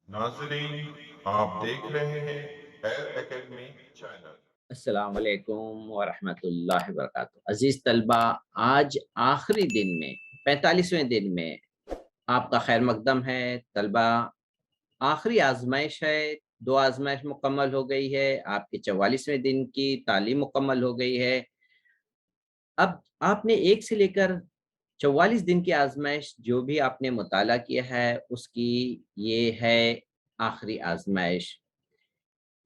नाज़रीन, आप देख रहे हैं एयर एकेडमी चैनल। अस्सलाम वालेकुम वरहमतुल्लाहि वबरकातुहू। अज़ीज़ तलबा, आज आखिरी दिन में 45वें दिन में आपका खैर मकदम है। तलबा, आखिरी आजमाइश है। 2 आजमाइश मुकम्मल हो गई है, आपके 44वें दिन की तालीम मुकम्मल हो गई है। अब आपने 1 से लेकर 44 दिन की आजमाइश जो भी आपने मुताला किया है, उसकी ये है आखिरी आजमाइश।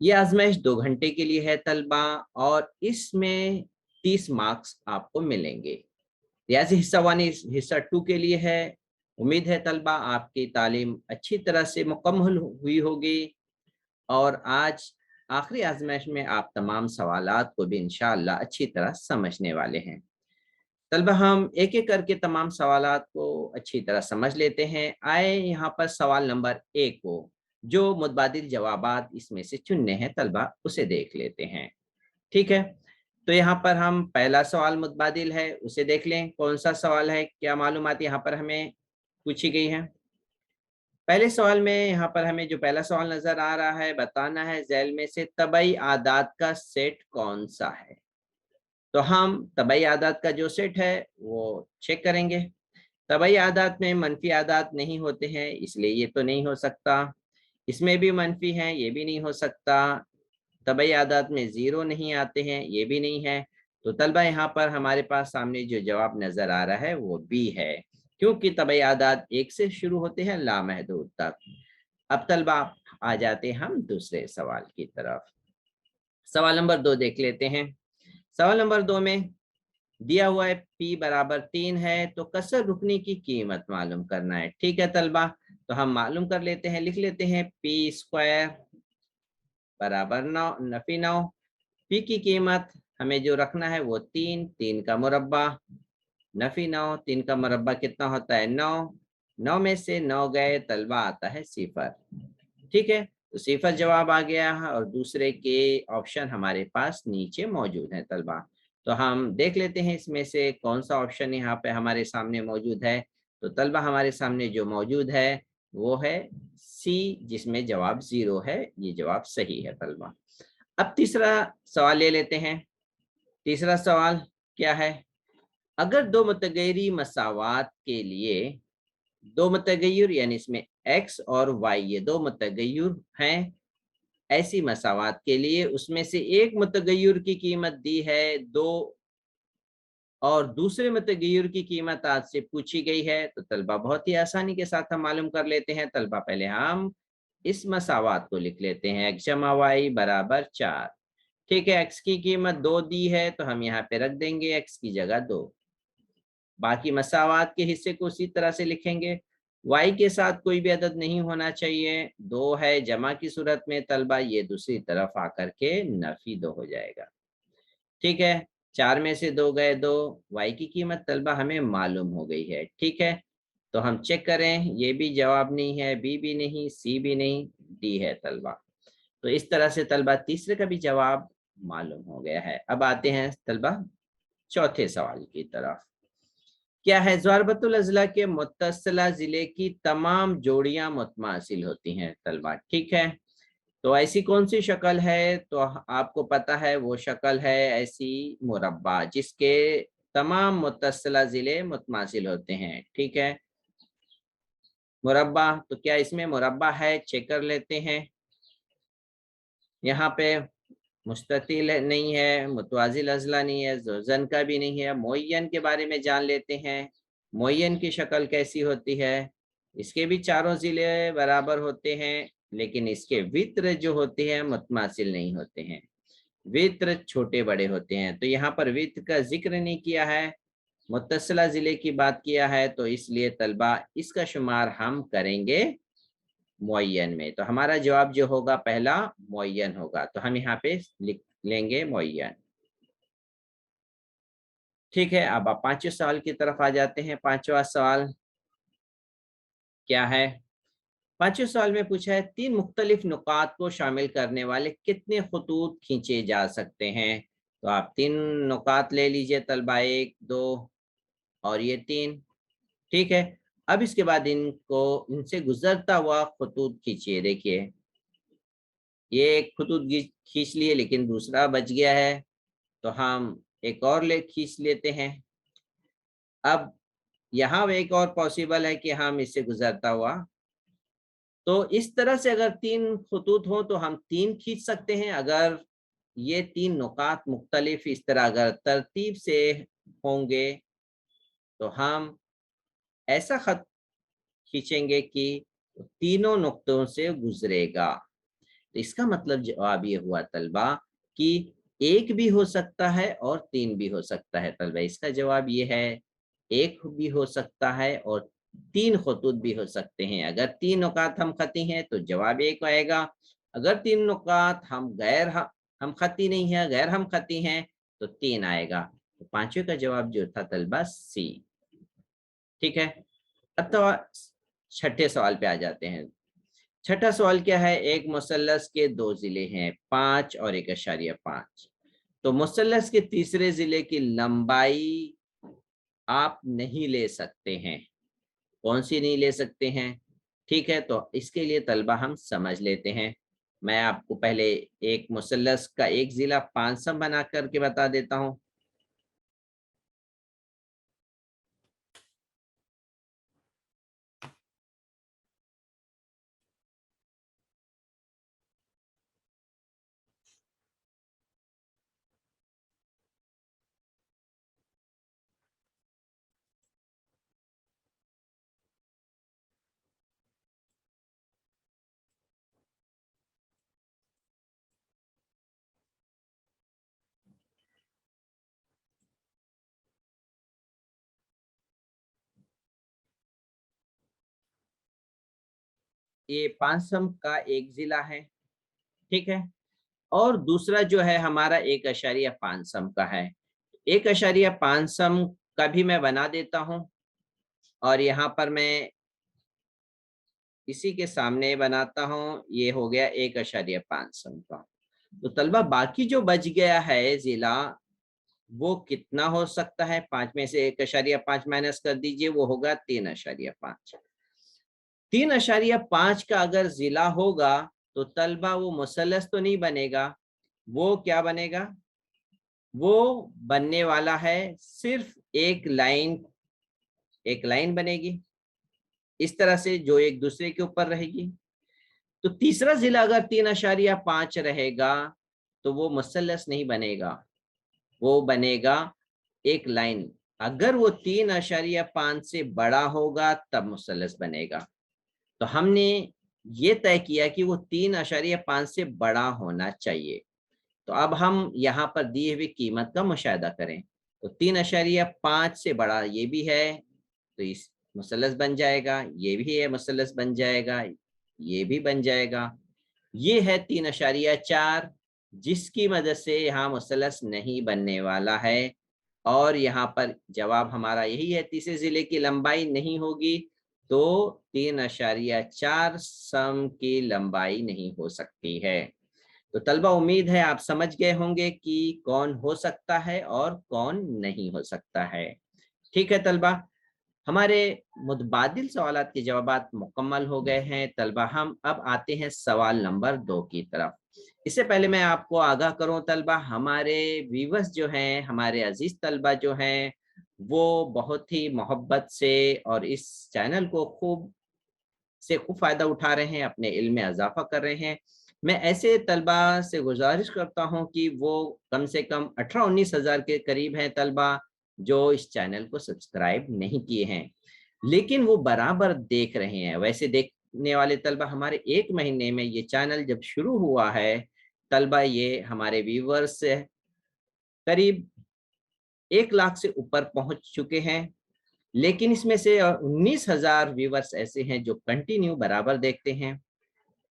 ये आज़माइश 2 घंटे के लिए है तलबा, और इसमें 30 मार्क्स आपको मिलेंगे। रियाज़ी हिस्सा 1 हिस्सा 2 के लिए है। उम्मीद है तलबा आपकी तालीम अच्छी तरह से मुकम्मल हुई होगी, और आज आखिरी आज़माइश में आप तमाम सवालात को भी इंशाअल्लाह अच्छी तरह समझने वाले हैं। तलबा, हम एक-एक करके तमाम सवालात को अच्छी तरह समझ लेते हैं। आए यहाँ पर सवाल नंबर 1 को, जो मुतबादिल जवाबात इसमें से चुनने हैं तलबा, उसे देख लेते हैं। ठीक है? तो यहाँ पर हम पहला सवाल मुतबादिल है, उसे देख लें। कौन-सा सवाल है? क्या मालूमात यहाँ पर हमें पूछी गई हैं? पहले सवाल में यहाँ पर हमें जो पहला सवाल नज़र आ रहा है, बताना है ज़ैल में से तबई आदात का सेट कौन-सा है? तो हम तबई आदात का जो सेट है, वो चेक करेंगे। तबई आदात में मनफ़ी आदात नहीं होते हैं, इसलिए ये तो नहीं हो सकता। इसमें भी मनफ़ी हैं, ये भी नहीं हो सकता। तबई आदात में ज़ीरो नहीं आते हैं, ये भी नहीं है। तो तलबा, यहाँ पर हमारे पास सामने जो जवाब नज़र आ रहा है वो बी है, क्योंकि तबई आदात 1 से शुरू होते हैं लामहदूद तक। अब तलबा, आ जाते हैं हम दूसरे सवाल की तरफ। सवाल नंबर 2 देख लेते हैं। सवाल नंबर 2 में दिया हुआ है P बराबर 3 है, तो कसर रुकने की कीमत मालूम करना है। ठीक है तलबा, तो हम मालूम कर लेते हैं, लिख लेते हैं P स्क्वायर बराबर 9 नफी 9। P की कीमत हमें जो रखना है वो 3, 3 का मुरब्बा नफी 9, 3 का मुरब्बा कितना होता है 9, 9 में से 9 गए तलबा आता है 0। ठीक है, तो 0 जवाब आ गया है, और दूसरे के ऑप्शन हमारे पास नीचे मौजूद हैं तलबा। तो हम देख लेते हैं इसमें से कौन सा ऑप्शन यहाँ पे हमारे सामने मौजूद है। तो तलबा, हमारे सामने जो मौजूद है वो है सी, जिसमें जवाब 0 है। ये जवाब सही है तलबा। अब तीसरा सवाल ले लेते हैं। तीसरा सवाल क्या है? अगर दो मुतगैरी मसावात के लिए दो मुतगैर, यानी इसमें एक्स और वाई ये दो मुतगैर हैं, ऐसी मसावात के लिए उसमें से एक मुतगैर की कीमत दी है 2, और दूसरे मुतगैर की कीमत आज से पूछी गई है। तो तलबा, बहुत ही आसानी के साथ हम मालूम कर लेते हैं। तलबा, पहले हम इस मसावात को लिख लेते हैं, एक्स जमा वाई बराबर 4। ठीक है, एक्स की कीमत 2 दी है, तो हम यहाँ पे रख देंगे एक्स की जगह 2। बाकी मसावात के हिस्से को उसी तरह से लिखेंगे। वाई के साथ कोई भी अदद नहीं होना चाहिए, 2 है जमा की सूरत में तलबा, ये दूसरी तरफ आकर के नफी 2 हो जाएगा। ठीक है, 4 में से 2 गए 2, वाई की कीमत तलबा हमें मालूम हो गई है। ठीक है, तो हम चेक करें, ये भी जवाब नहीं है, बी भी नहीं, सी भी नहीं, डी है तलबा। तो इस तरह से तलबा तीसरे का भी जवाब मालूम हो गया है। अब आते हैं तलबा चौथे सवाल की तरफ। क्या है? ज़रबतुल अज़ला के मुत्तसिला ज़िले की तमाम जोड़ियां मुतमासिल होती हैं तलबा। ठीक है, तो ऐसी कौन सी शक्ल है? तो आपको पता है वो शक्ल है ऐसी मुरब्बा, जिसके तमाम मुत्तसिला ज़िले मुतमासिल होते हैं। ठीक है, मुरब्बा, तो क्या इसमें मुरब्बा है? चेक कर लेते हैं। यहाँ पे मुस्ततिल नहीं है, मुतवाज़िल अज़ला नहीं है, ज़ुज़न का भी नहीं है। मुअय्यन के बारे में जान लेते हैं। मुअय्यन की शक्ल कैसी होती है? इसके भी चारों ज़िले बराबर होते हैं, लेकिन इसके वित्र जो होते हैं मुतमासिल नहीं होते हैं। वित्र छोटे बड़े होते हैं। तो यहाँ पर वित्र का जिक्र नहीं किया है, मुत्तसिला ज़िले की बात किया है, तो इसलिए तलबा इसका शुमार हम करेंगे मुअय्यन में। तो हमारा जवाब जो होगा पहला मुअय्यन होगा। तो हम यहाँ पे लिख लेंगे मुअय्यन। ठीक है, अब आप पांचवें सवाल की तरफ आ जाते हैं। पांचवा सवाल क्या है? पांचवें सवाल में पूछा है, 3 मुख्तलिफ नुकात को शामिल करने वाले कितने खतूत खींचे जा सकते हैं? तो आप 3 नुकात ले लीजिए तलबा, 1, 2 और ये 3। ठीक है, अब इसके बाद इनसे गुजरता हुआ खतूत खींचिए। देखिए ये एक खतूत खींच लिए, लेकिन दूसरा बच गया है, तो हम एक और खींच लेते हैं। अब यहाँ एक और पॉसिबल है कि हम इससे गुजरता हुआ, तो इस तरह से अगर 3 खतूत हो तो हम 3 खींच सकते हैं। अगर ये 3 नुकात मुख्तलिफ इस तरह अगर तरतीब से होंगे तो हम ऐसा खत खींचेंगे कि तीनों नुक्तों से गुजरेगा। तो इसका मतलब जवाब ये हुआ तलबा कि एक भी हो सकता है और 3 भी हो सकता है। तलबा इसका जवाब ये है, एक भी हो सकता है और 3 खतूत भी हो सकते हैं। अगर 3 नुकात हम खती हैं तो जवाब एक आएगा। अगर 3 नुकात हम खती नहीं है, गैर हम खती हैं, तो 3 आएगा। तो पांचवे का जवाब जो था तलबा सी। ठीक है, अब तो छठे सवाल पे आ जाते हैं। छठा सवाल क्या है, एक मुसल्लस के 2 जिले हैं, 5 और 1.5। तो मुसल्लस के तीसरे जिले की लंबाई आप नहीं ले सकते हैं। कौन सी नहीं ले सकते हैं? ठीक है, तो इसके लिए तलबा हम समझ लेते हैं। मैं आपको पहले एक मुसल्लस का एक जिला 5 सम बना करके बता देता हूं। ये 5 सम का एक जिला है, ठीक है। और दूसरा जो है हमारा 1.5 सम का है। 1.5 सम का भी मैं बना देता हूं, और यहाँ पर मैं इसी के सामने बनाता हूं। ये हो गया 1.5 सम का। तो तलबा बाकी जो बच गया है जिला, वो कितना हो सकता है? 5 में से 1.5 माइनस कर दीजिए, वो होगा 3.5। 3.5 का अगर जिला होगा तो तलबा वो मुसल्लस तो नहीं बनेगा, वो क्या बनेगा? वो बनने वाला है सिर्फ एक लाइन बनेगी इस तरह से, जो एक दूसरे के ऊपर रहेगी। तो तीसरा जिला अगर 3.5 रहेगा तो वो मुसल्लस नहीं बनेगा, वो बनेगा एक लाइन। अगर वो 3.5 से बड़ा होगा तब मुसल्लस बनेगा। तो हमने ये तय किया कि वो 3.5 से बड़ा होना चाहिए। तो अब हम यहाँ पर दिए हुए कीमत का मुशाहिदा करें, तो 3.5 से बड़ा ये भी है, तो इस मुसल्लस बन जाएगा। ये भी है, मुसल्लस बन जाएगा। ये भी बन जाएगा। ये है 3.4, जिसकी मदद से यहाँ मुसल्लस नहीं बनने वाला है। और यहाँ पर जवाब हमारा यही है, तीसरे जिले की लंबाई नहीं होगी, तो 3.4 सम की लंबाई नहीं हो सकती है। तो तलबा उम्मीद है आप समझ गए होंगे कि कौन हो सकता है और कौन नहीं हो सकता है। ठीक है तलबा, हमारे मुतबादिल सवालात के जवाबात मुकम्मल हो गए हैं। तलबा हम अब आते हैं सवाल नंबर 2 की तरफ। इससे पहले मैं आपको आगाह करूं तलबा, हमारे व्यूअर्स जो हैं, हमारे अजीज तलबा जो हैं, वो बहुत ही मोहब्बत से और इस चैनल को खूब फ़ायदा उठा रहे हैं, अपने इल्म में इजाफा कर रहे हैं। मैं ऐसे तलबा से गुजारिश करता हूं कि वो कम से कम 18-19 हज़ार के करीब हैं तलबा जो इस चैनल को सब्सक्राइब नहीं किए हैं, लेकिन वो बराबर देख रहे हैं। वैसे देखने वाले तलबा हमारे 1 महीने में, ये चैनल जब शुरू हुआ है तलबा, ये हमारे व्यूवर्स करीब 1 लाख से ऊपर पहुंच चुके हैं। लेकिन इसमें से 19,000 व्यूवर्स ऐसे हैं जो कंटिन्यू बराबर देखते हैं,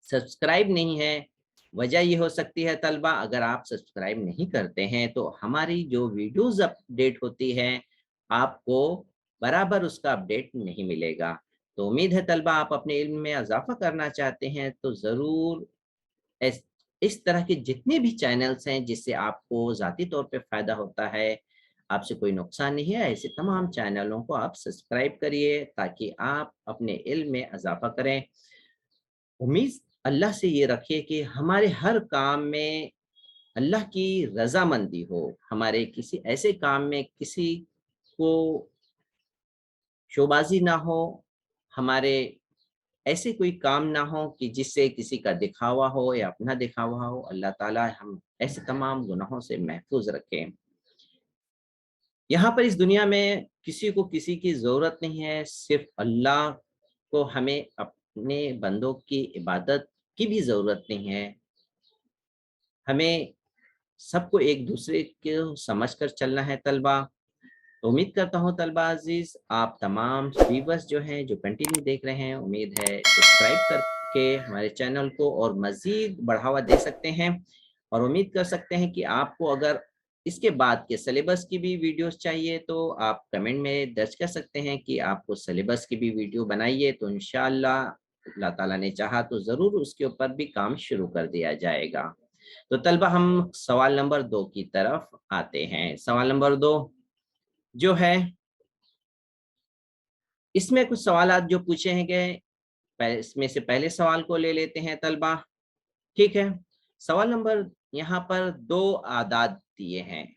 सब्सक्राइब नहीं है। वजह ये हो सकती है तलबा, अगर आप सब्सक्राइब नहीं करते हैं तो हमारी जो वीडियोस अपडेट होती है आपको बराबर उसका अपडेट नहीं मिलेगा। तो उम्मीद है तलबा आप अपने इल्म में इजाफा करना चाहते हैं तो ज़रूर इस तरह के जितने भी चैनल्स हैं जिससे आपको ज़ाती तौर पे फ़ायदा होता है, आपसे कोई नुकसान नहीं है। ऐसे तमाम चैनलों को आप सब्सक्राइब करिए ताकि आप अपने इल्म में इजाफा करें। उम्मीद अल्लाह से ये रखिए कि हमारे हर काम में अल्लाह की रजामंदी हो, हमारे किसी ऐसे काम में किसी को शोबाजी ना हो, हमारे ऐसे कोई काम ना हो कि जिससे किसी का दिखावा हो या अपना दिखावा हो। अल्लाह ताला हम ऐसे तमाम गुनाहों से महफूज रखें। यहाँ पर इस दुनिया में किसी को किसी की ज़रूरत नहीं है, सिर्फ अल्लाह को हमें अपने बंदों की इबादत की भी ज़रूरत नहीं है। हमें सबको एक दूसरे को समझकर चलना है तलबा। तो उम्मीद करता हूँ तलबा अजीज आप तमाम व्यूवर्स जो हैं जो कंटिन्यू देख रहे हैं, उम्मीद है सब्सक्राइब करके हमारे चैनल को और मज़ीद बढ़ावा दे सकते हैं। और उम्मीद कर सकते हैं कि आपको अगर इसके बाद के सिलेबस की भी वीडियोस चाहिए तो आप कमेंट में दर्ज कर सकते हैं कि आपको सिलेबस की भी वीडियो बनाइए, तो इंशाअल्लाह अल्लाह ताला ने चाहा तो ज़रूर उसके ऊपर भी काम शुरू कर दिया जाएगा। तो तलबा हम सवाल नंबर 2 की तरफ आते हैं। सवाल नंबर 2 जो है, इसमें कुछ सवालात जो पूछे हैं गए, इसमें से पहले सवाल को ले लेते हैं तलबा। ठीक है, सवाल नंबर यहाँ पर 2 आदाद दिए हैं,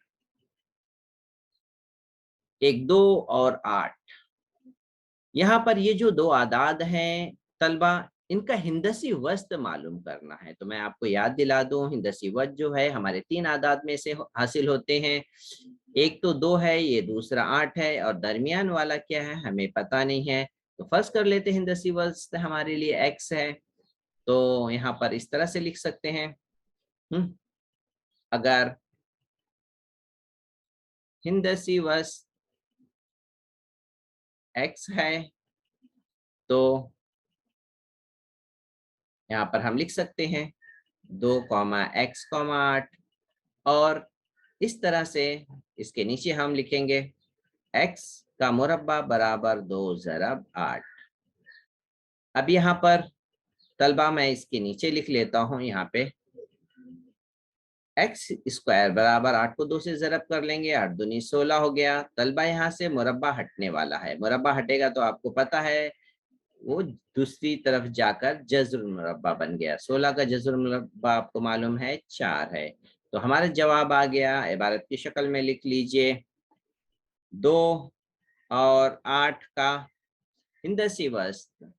1 2 और 8। यहाँ पर ये जो 2 आदाद हैं तलबा, इनका हिंदसी वस्त मालूम करना है। तो मैं आपको याद दिला दूं, हिंदसी वस्त जो है हमारे 3 आदाद में से हासिल होते हैं। एक तो 2 है, ये दूसरा 8 है, और दरमियान वाला क्या है हमें पता नहीं है। तो फर्ज कर लेते हैं हिंदसी वस्त हमारे लिए x है। तो यहाँ पर इस तरह से लिख सकते हैं, अगर हिंदसी वस्त x है तो यहाँ पर हम लिख सकते हैं 2, x, 8। और इस तरह से इसके नीचे हम लिखेंगे x का मुरब्बा बराबर 2 ज़रब 8। अब यहाँ पर तलबा मैं इसके नीचे लिख लेता हूँ, यहाँ पे एक्स स्क्वायर बराबर 8 को 2 से ज़रब कर लेंगे, 8 दूनी 16 हो गया। तलबा यहाँ से मुरब्बा हटने वाला है, मुरब्बा हटेगा तो आपको पता है वो दूसरी तरफ जाकर जज़्र मुरब्बा बन गया। 16 का जज़्र मुरब्बा आपको मालूम है 4 है। तो हमारा जवाब आ गया, इबारत की शक्ल में लिख लीजिए 2 और 8 का हिंदसी वस्त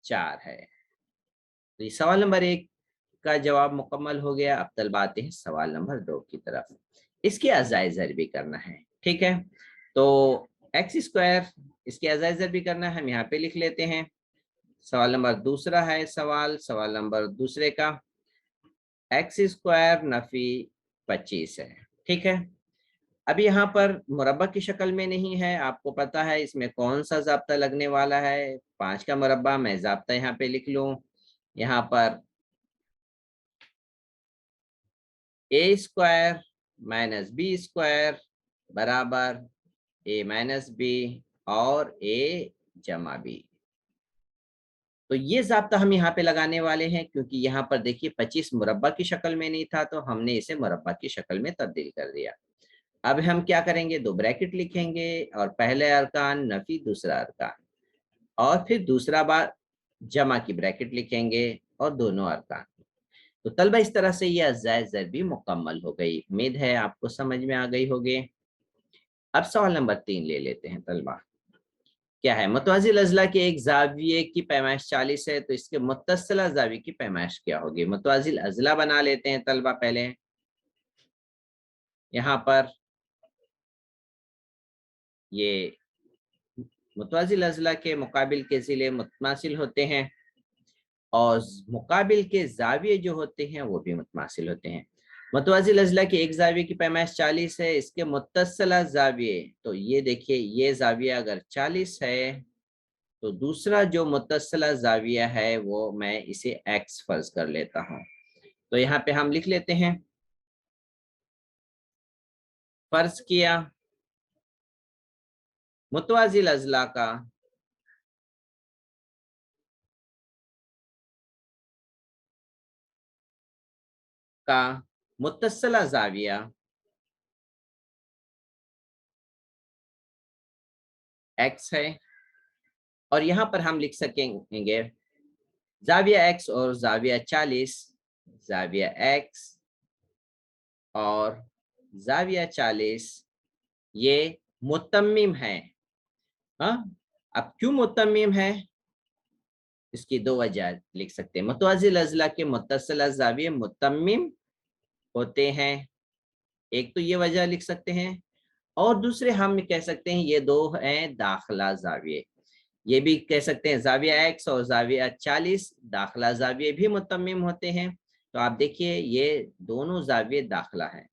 4 है। तो ये सवाल नंबर 1 का जवाब मुकम्मल हो गया। अब तलबा आते हैं सवाल नंबर 2 की तरफ। इसके अज़ाए ज़रबी करना है। ठीक है, तो एक्स स्क्वायर इसके अज़ाए ज़रबी करना है, हम यहाँ पे लिख लेते हैं। सवाल नंबर दूसरा है, सवाल नंबर दूसरे का एक्स स्क्वायर नफी 25 है। ठीक है, अब यहाँ पर मुरब्बा की शक्ल में नहीं है, आपको पता है इसमें कौन सा ज़ाब्ता लगने वाला है, 5 का मुरब्बा। मैं ज़ाब्ता यहाँ पे लिख लूँ, यहाँ पर ए स्क्वायर माइनस बी स्क्वायर बराबर ए माइनस बी और ए जमा बी। तो ये ज़ाब्ता हम यहाँ पे लगाने वाले हैं, क्योंकि यहाँ पर देखिए 25 मुरब्बा की शक्ल में नहीं था, तो हमने इसे मुरब्बा की शक्ल में तब्दील कर दिया। अब हम क्या करेंगे, 2 ब्रैकेट लिखेंगे और पहले अरकान नफी दूसरा अरकान, और फिर दूसरा बार जमा की ब्रैकेट लिखेंगे और दोनों अरकान। तो तलबा इस तरह से ये अज़ाए ज़रबी मुकम्मल हो गई। उम्मीद है आपको समझ में आ गई होगी। अब सवाल नंबर 3 ले लेते हैं तलबा। क्या है, मुतवाज़िल अज़ला के एक ज़ाविये की पैमाइश 40 है, तो इसके मुत्तसिला ज़ाविये की पैमाइश क्या होगी। मुतवाज़िल अज़ला बना लेते हैं तलबा पहले। यहाँ पर ये मुतवाज़िल अज़ला के मुकाबिल के ज़िले मुतमासिल होते हैं, और मुकाबिल के ज़ाविये जो होते हैं वो भी मुतमासिल होते हैं। मुतवाज़िल अज़ला के एक ज़ाविये की पैमाइश 40 है, इसके मुत्तसिला ज़ाविये, तो ये देखिए ये ज़ाविया अगर 40 है तो दूसरा जो मुत्तसिला ज़ाविया है वो मैं इसे x फर्ज कर लेता हूँ। तो यहाँ पे हम लिख लेते हैं, फर्ज किया मुतवाज़िल अज़ला का मुत्तसिला जाविया x है, और यहाँ पर हम लिख सकेंगे जाविया x और जाविया 40, जाविया x और जाविया 40 ये मुतम्मिम है। हाँ, अब क्यों मुतम्मिम है, इसकी दो वजह लिख सकते हैं। मुतवाजिल अजला के मुत्तसिला जाविये मुतम्मिम होते हैं, एक तो ये वजह लिख सकते हैं, और दूसरे हम कह सकते हैं ये दो हैं दाखिला जाविये। ये भी कह सकते हैं जाविया x और जाविया 40 दाखिला जाविये भी मुतम्मिम होते हैं। तो आप देखिए ये दोनों जाविये दाखिला हैं।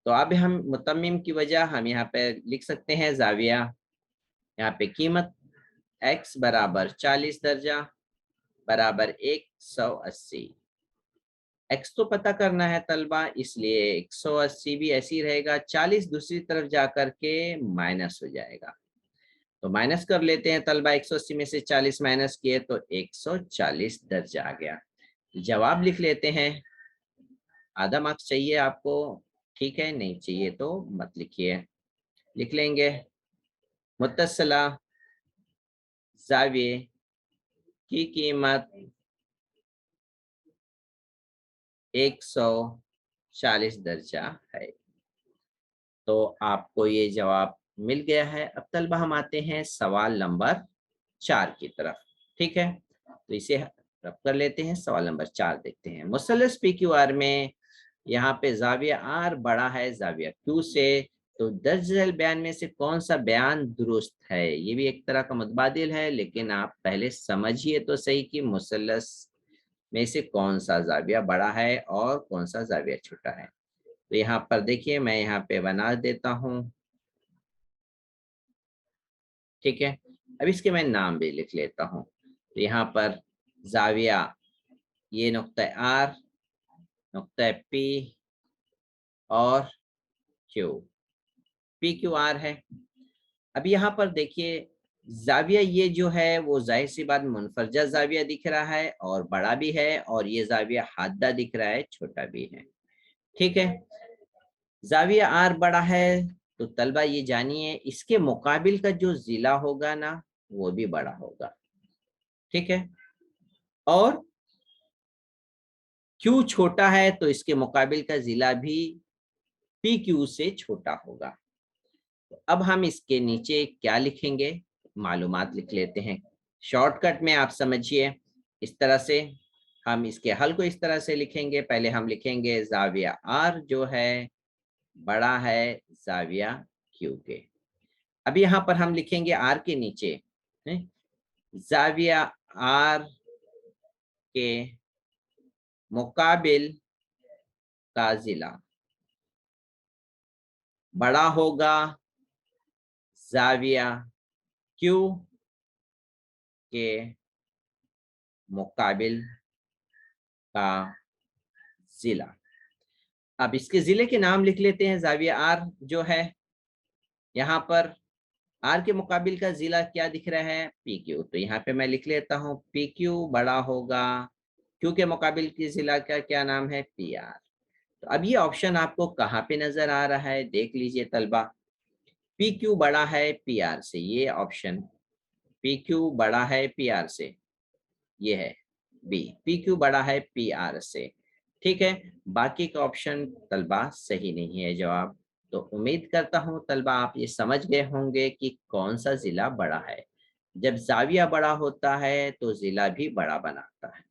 तो अब हम मुतम्मिम की वजह हम यहाँ पे लिख सकते हैं जाविया, यहाँ पे कीमत x बराबर 40 दर्जा बराबर 180। x तो पता करना है तलबा, इसलिए 180 भी ऐसी रहेगा, 40 दूसरी तरफ जाकर के माइनस हो जाएगा। तो माइनस कर लेते हैं तलबा, 180 में से 40 माइनस किए तो 140 दर्जा आ गया। जवाब लिख लेते हैं। आधा मार्क्स चाहिए आपको, ठीक है, नहीं चाहिए तो मत लिखिए। लिख लेंगे मुत्तसिला जाविये की कीमत 140 दर्जा है। तो आपको ये जवाब मिल गया है। अब तलबा हम आते हैं सवाल नंबर 4 की तरफ, ठीक है। तो इसे रब कर लेते हैं, सवाल नंबर 4 देखते हैं। मुसल्लस पी क्यू आर में यहाँ पे जाविया आर बड़ा है जाविया क्यू से, तो दर्ज झैल बयान में से कौन सा बयान दुरुस्त है। ये भी एक तरह का मुतबादिल है, लेकिन आप पहले समझिए तो सही कि मुसल्लस में से कौन सा जाविया बड़ा है और कौन सा जाविया छोटा है। तो यहाँ पर देखिए मैं यहाँ पे बना देता हूँ, ठीक है। अब इसके मैं नाम भी लिख लेता हूँ। तो यहाँ पर जाविया ये नुक्ता आर, नुक्ता पी और क्यू, पी क्यू आर है। अब यहाँ पर देखिए जाविया ये जो है वो जाहिर सी बात मुनफरजा जाविया दिख रहा है और बड़ा भी है, और ये जाविया हादा दिख रहा है छोटा भी है, ठीक है। जाविया आर बड़ा है तो तलबा ये जानिए इसके मुकाबिल का जो जिला होगा ना वो भी बड़ा होगा, ठीक है। और क्यू छोटा है तो इसके मुकाबिल का जिला भी पी क्यू से छोटा होगा। तो अब हम इसके नीचे क्या लिखेंगे, मालूमात लिख लेते हैं। शॉर्टकट में आप समझिए, इस तरह से हम इसके हल को इस तरह से लिखेंगे। पहले हम लिखेंगे जाविया आर जो है बड़ा है जाविया क्यू के। अब यहाँ पर हम लिखेंगे आर के नीचे जाविया आर के मुकाबिल का जिला बड़ा होगा जाविया क्यू के मुकाबिल का जिला। अब इसके जिले के नाम लिख लेते हैं। जाविया आर जो है यहाँ पर आर के मुकाबिल का जिला क्या दिख रहा है, पी क्यू। तो यहाँ पे मैं लिख लेता हूँ पी क्यू बड़ा होगा क्यू के मुकाबिल की जिला का क्या नाम है, पी आर। तो अब ये ऑप्शन आपको कहाँ पे नजर आ रहा है, देख लीजिए तलबा। पी क्यू बड़ा है पी आर से, ये ऑप्शन पी क्यू बड़ा है पी आर से, ये है बी, पी क्यू बड़ा है पी आर से, ठीक है। बाकी का ऑप्शन तलबा सही नहीं है जवाब। तो उम्मीद करता हूँ तलबा आप ये समझ गए होंगे कि कौन सा जिला बड़ा है। जब जाविया बड़ा होता है तो जिला भी बड़ा बनाता है,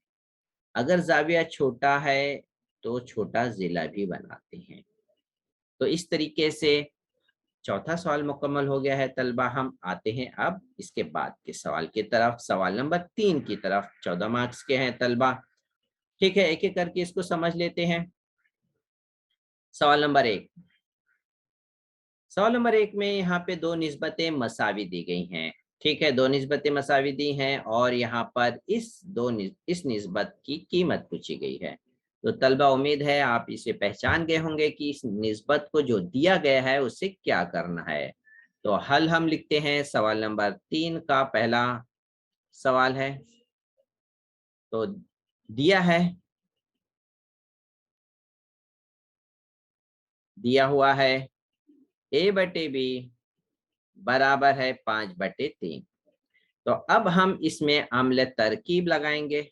अगर जाविया छोटा है तो छोटा जिला भी बनाते हैं। तो इस तरीके से चौथा सवाल मुकम्मल हो गया है तलबा। हम आते हैं अब इसके बाद के सवाल की तरफ, सवाल नंबर 3 की तरफ। 14 मार्क्स के हैं तलबा, ठीक है। एक एक करके इसको समझ लेते हैं। सवाल नंबर 1, सवाल नंबर 1 में यहाँ पे दो निस्बतें मसावी दी गई हैं, ठीक है। दो निस्बतें मसावी दी हैं और यहाँ पर इस निस्बत की कीमत पूछी गई है। तो तलबा उम्मीद है आप इसे पहचान गए होंगे कि इस निस्बत को जो दिया गया है उससे क्या करना है। तो हल हम लिखते हैं। सवाल नंबर 3 का पहला सवाल है, तो दिया है दिया हुआ है a/b बराबर है 5/3। तो अब हम इसमें अम्ल तरकीब लगाएंगे।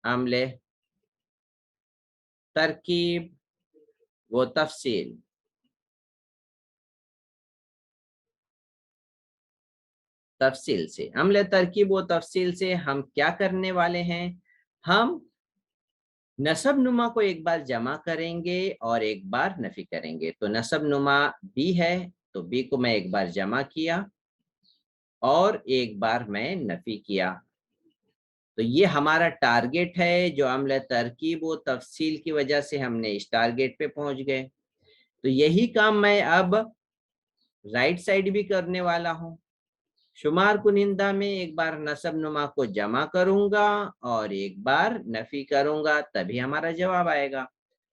अम्ल तरकीब वो तफसील, तफसील से अम्ल तरकीब वो तफसील से हम क्या करने वाले हैं, हम नसब नुमा को एक बार जमा करेंगे और एक बार नफी करेंगे। तो नसब नुमा b है, तो b को मैं एक बार जमा किया और एक बार मैं नफी किया। तो ये हमारा टारगेट है, जो अम्ल तरकीब व तफसील की वजह से हमने इस टारगेट पे पहुंच गए। तो यही काम मैं अब राइट साइड भी करने वाला हूँ। शुमार कुनिंदा में एक बार नसब नुमा को जमा करूंगा और एक बार नफी करूंगा, तभी हमारा जवाब आएगा।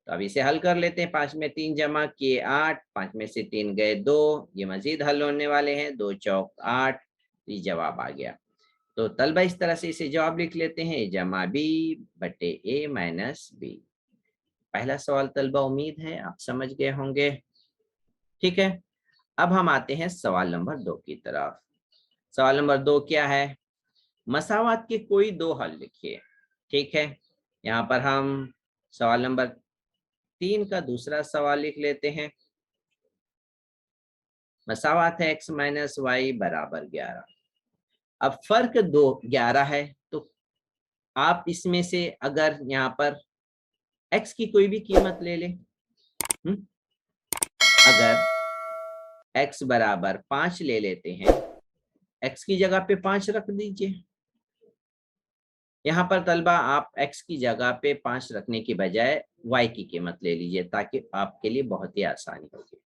तो अब इसे हल कर लेते हैं। 5 में 3 जमा किए 8, 5 में से 3 गए 2, ये मजीद हल होने वाले हैं। 2 चौक 8, ये जवाब आ गया। तो तलबा इस तरह से इसे जवाब लिख लेते हैं, जमा b/a-b। पहला सवाल तलबा उम्मीद है आप समझ गए होंगे। ठीक है, अब हम आते हैं सवाल नंबर 2 की तरफ। सवाल नंबर 2 क्या है, मसावात के कोई दो हल लिखिए। ठीक है, यहाँ पर हम सवाल नंबर 3 का दूसरा सवाल लिख लेते हैं। मसावात है x - y बराबर 11। अब फर्क 11 है, तो आप इसमें से अगर यहाँ पर x की कोई भी कीमत ले लें, अगर x बराबर 5 ले लेते हैं, x की जगह पे 5 रख दीजिए। यहाँ पर तलबा आप x की जगह पे 5 रखने की बजाय y की कीमत ले लीजिए, ताकि आपके लिए बहुत ही आसानी होगी।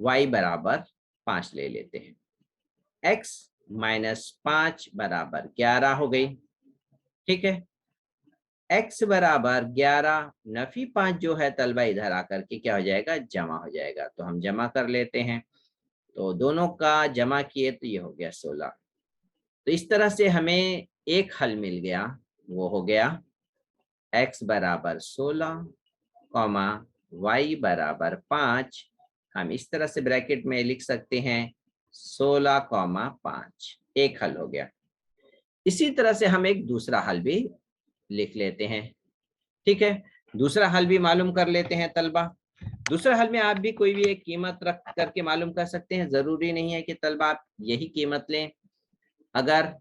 y बराबर 5 ले लेते हैं, x - 5 बराबर 11 हो गई। ठीक है, x बराबर 11 नफी 5 जो है तलबा इधर आकर के क्या हो जाएगा, जमा हो जाएगा। तो हम जमा कर लेते हैं, तो दोनों का जमा किए तो ये हो गया 16। तो इस तरह से हमें एक हल मिल गया, वो हो गया x बराबर 16, y बराबर 5। हम इस तरह से ब्रैकेट में लिख सकते हैं 16,5, एक हल हो गया। इसी तरह से हम एक दूसरा हल भी लिख लेते हैं। ठीक है, दूसरा हल भी मालूम कर लेते हैं तलबा। दूसरा हल में आप भी कोई भी एक कीमत रख करके मालूम कर सकते हैं, जरूरी नहीं है कि तलबा आप यही कीमत लें। अगर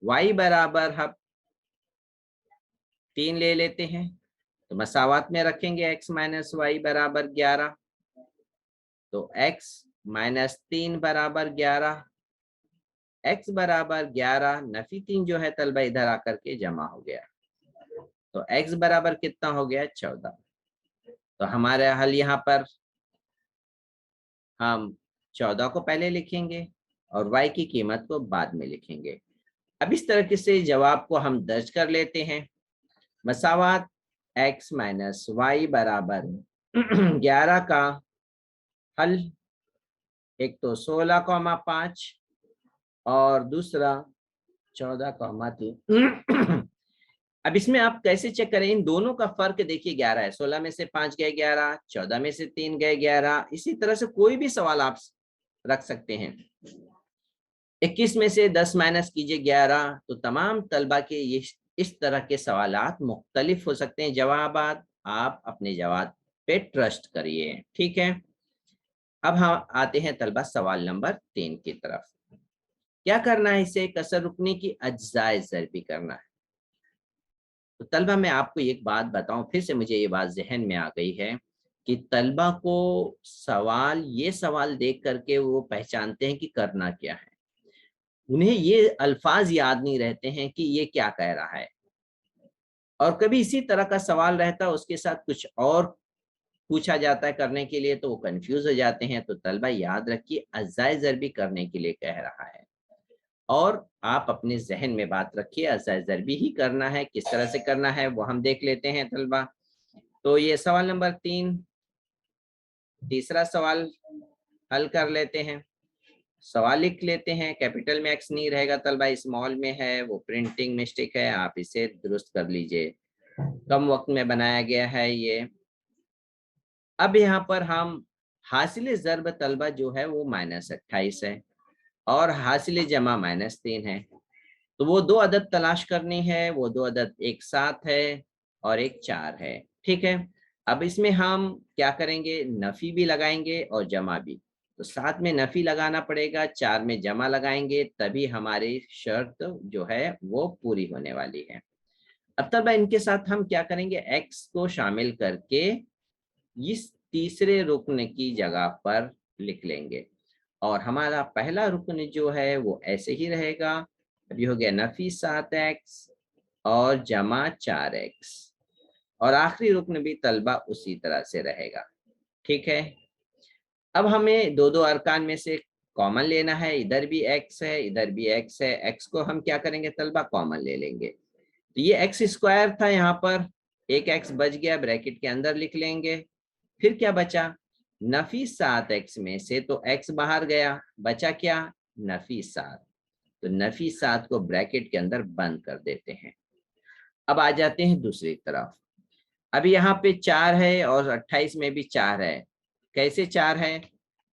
y बराबर हम 3 ले लेते हैं, तो मसावात में रखेंगे x - y बराबर 11। तो x - 3 बराबर 11, x बराबर 11 नफी 3 जो है तलबा इधर आकर के जमा हो गया। तो x बराबर कितना हो गया, 14। तो हमारा हल यहाँ पर हम 14 को पहले लिखेंगे और y की कीमत को बाद में लिखेंगे। अब इस तरह से जवाब को हम दर्ज कर लेते हैं। मसावात x - y बराबर 11 का हल, एक तो 16,5 और दूसरा 14,3। अब इसमें आप कैसे चेक करें, इन दोनों का फर्क देखिए 11 है। 16 में से 5 गए 11, 14 में से 3 गए 11। इसी तरह से कोई भी सवाल आप रख सकते हैं। 21 में से 10 माइनस कीजिए 11। तो तमाम तलबा के ये इस तरह के सवालात मुख्तलिफ हो सकते हैं। जवाबात आप अपने जवाब पे ट्रस्ट करिए। ठीक है, अब हम आते हैं तलबा सवाल नंबर 3 की तरफ। क्या करना है, इसे कसर रुकने की अज्जाए ज़रबी करना है। तो तलबा मैं आपको एक बात बताऊं, फिर से मुझे ये बात जहन में आ गई है कि तलबा को ये सवाल देख करके वो पहचानते हैं कि करना क्या है। उन्हें ये अल्फाज याद नहीं रहते हैं कि ये क्या कह रहा है, और कभी इसी तरह का सवाल रहता है उसके साथ कुछ और पूछा जाता है करने के लिए, तो वो कंफ्यूज हो जाते हैं। तो तलबा याद रखिए, अज्जाए ज़रबी करने के लिए कह रहा है, और आप अपने जहन में बात रखिए अज्जाए ज़रबी ही करना है। किस तरह से करना है वो हम देख लेते हैं तलबा। तो ये सवाल नंबर 3, तीसरा सवाल हल कर लेते हैं। सवाल लिख लेते हैं, कैपिटल में एक्स नहीं रहेगा तलबा, स्मॉल में है, वो प्रिंटिंग मिस्टेक है, आप इसे दुरुस्त कर लीजिए। कम वक्त में बनाया गया है ये अब यहाँ पर हम हासिल ज़र्ब तलबा जो है वो -28 है और हासिल जमा -3 है। तो वो दो अदद तलाश करनी है, वो दो अदद एक 7 है और एक 4 है। ठीक है, अब इसमें हम क्या करेंगे, नफ़ी भी लगाएंगे और जमा भी। तो 7 में नफ़ी लगाना पड़ेगा, 4 में जमा लगाएंगे, तभी हमारी शर्त जो है वो पूरी होने वाली है। अब तब इनके साथ हम क्या करेंगे, एक्स को शामिल करके इस तीसरे रुकन की जगह पर लिख लेंगे और हमारा पहला रुकन जो है वो ऐसे ही रहेगा। अभी हो गया नफी 7x और जमा 4x और आखिरी रुकन भी तलबा उसी तरह से रहेगा। ठीक है, अब हमें दो दो अरकान में से कॉमन लेना है, इधर भी x है इधर भी x है, x को हम क्या करेंगे तलबा कॉमन ले लेंगे। तो ये एक्स स्क्वायर था, यहाँ पर एक एक्स बच गया, ब्रैकेट के अंदर लिख लेंगे। फिर क्या बचा, नफी 7x में से तो x बाहर गया, बचा क्या, नफी 7। तो नफी 7 को ब्रैकेट के अंदर बंद कर देते हैं। अब आ जाते हैं दूसरी तरफ। अभी यहाँ पे 4 है और 28 में भी 4 है। कैसे 4 है,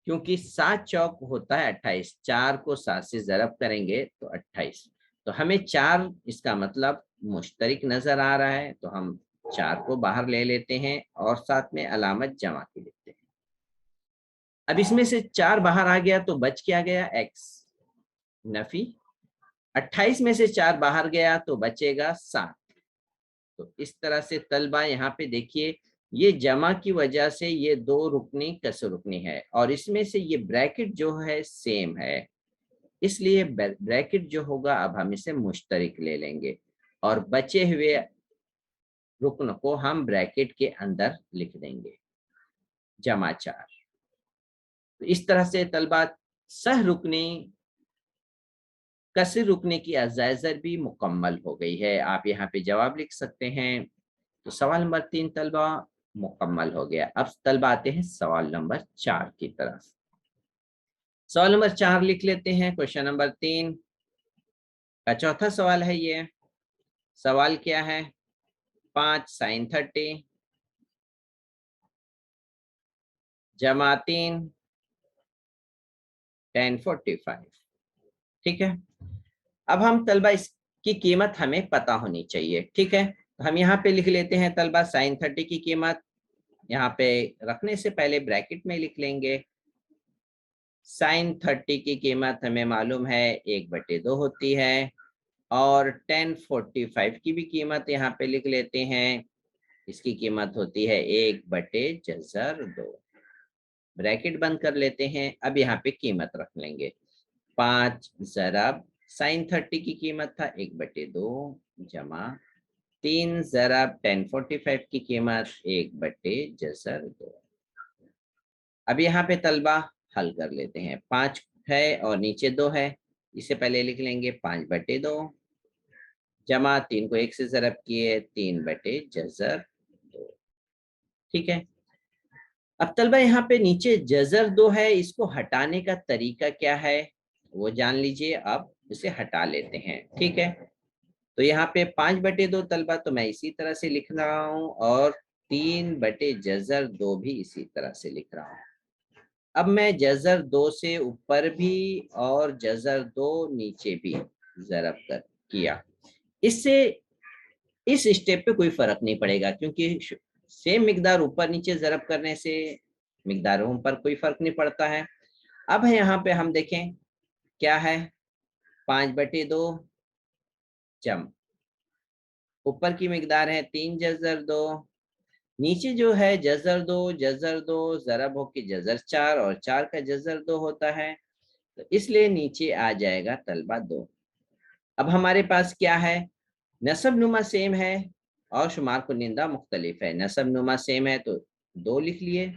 क्योंकि 7 चौक होता है 28, 4 को 7 से ज़रब करेंगे तो 28। तो हमें 4 इसका मतलब मुश्तरिक नजर आ रहा है, तो हम 4 को बाहर ले लेते हैं और साथ में अलामत जमा की लिखते हैं। अब इसमें से 4 बाहर आ गया तो बच क्या गया, x नफी। 28 में से 4 बाहर गया तो बचेगा 7। तो इस तरह से तलबा यहाँ पे देखिए, ये जमा की वजह से ये दो रुकनी कसर रुकनी है और इसमें से ये ब्रैकेट जो है सेम है, इसलिए ब्रैकेट जो होगा अब हम इसे मुश्तरिक ले लेंगे और बचे हुए रुकन को हम ब्रैकेट के अंदर लिख देंगे, जमा 4। तो इस तरह से तलबा सह रुकनी कसर रुकने की अजाइजर भी मुकम्मल हो गई है। आप यहाँ पे जवाब लिख सकते हैं। तो सवाल नंबर 3 तलबा मुकम्मल हो गया। अब तलबा आते हैं सवाल नंबर 4 की तरफ। सवाल नंबर 4 लिख लेते हैं। क्वेश्चन नंबर 3 का चौथा सवाल है ये। सवाल क्या है, 5 sin 30 जमा 3 tan 45। ठीक है, अब हम तलबा इसकी कीमत हमें पता होनी चाहिए। ठीक है, तो हम यहाँ पे लिख लेते हैं तलबा sin 30 की कीमत। यहाँ पे रखने से पहले ब्रैकेट में लिख लेंगे। sin 30 की कीमत हमें मालूम है 1/2 होती है और tan 45 की भी कीमत यहाँ पे लिख लेते हैं। इसकी कीमत होती है 1/2। ब्रैकेट बंद कर लेते हैं। अब यहाँ पे कीमत रख लेंगे, 5 ज़रब sin 30 की कीमत था 1/2 जमा 3 ज़रब tan 45 की कीमत 1/2। अब यहाँ पे तलबा हल कर लेते हैं। 5 है और नीचे 2 है, इसे पहले लिख लेंगे 5/2 जमा 3 को 1 से ज़रब किए 3/2। ठीक है, अब तलबा यहाँ पे नीचे जजर 2 है, इसको हटाने का तरीका क्या है वो जान लीजिए। अब इसे हटा लेते हैं। ठीक है, तो यहाँ पे 5/2 तलबा तो मैं इसी तरह से लिख रहा हूँ और 3/जजर 2 भी इसी तरह से लिख रहा हूँ। अब मैं जजर 2 से ऊपर भी और जजर 2 नीचे भी जरब कर किया। इससे इस स्टेप पे कोई फर्क नहीं पड़ेगा, क्योंकि सेम मिकदार ऊपर नीचे जरब करने से मिकदारों पर कोई फर्क नहीं पड़ता है। अब यहाँ पे हम देखें क्या है, 5/2 जम ऊपर की मिकदार है 3/2, नीचे जो है जजर 2 जरब हो के जजर 4 और 4 का जजर 2 होता है, तो इसलिए नीचे आ जाएगा तलबा 2। अब हमारे पास क्या है, नसब नुमा सेम है और शुमार कुनिंदा मुख्तलिफ है। नसब नुमा सेम है तो 2 लिख लिए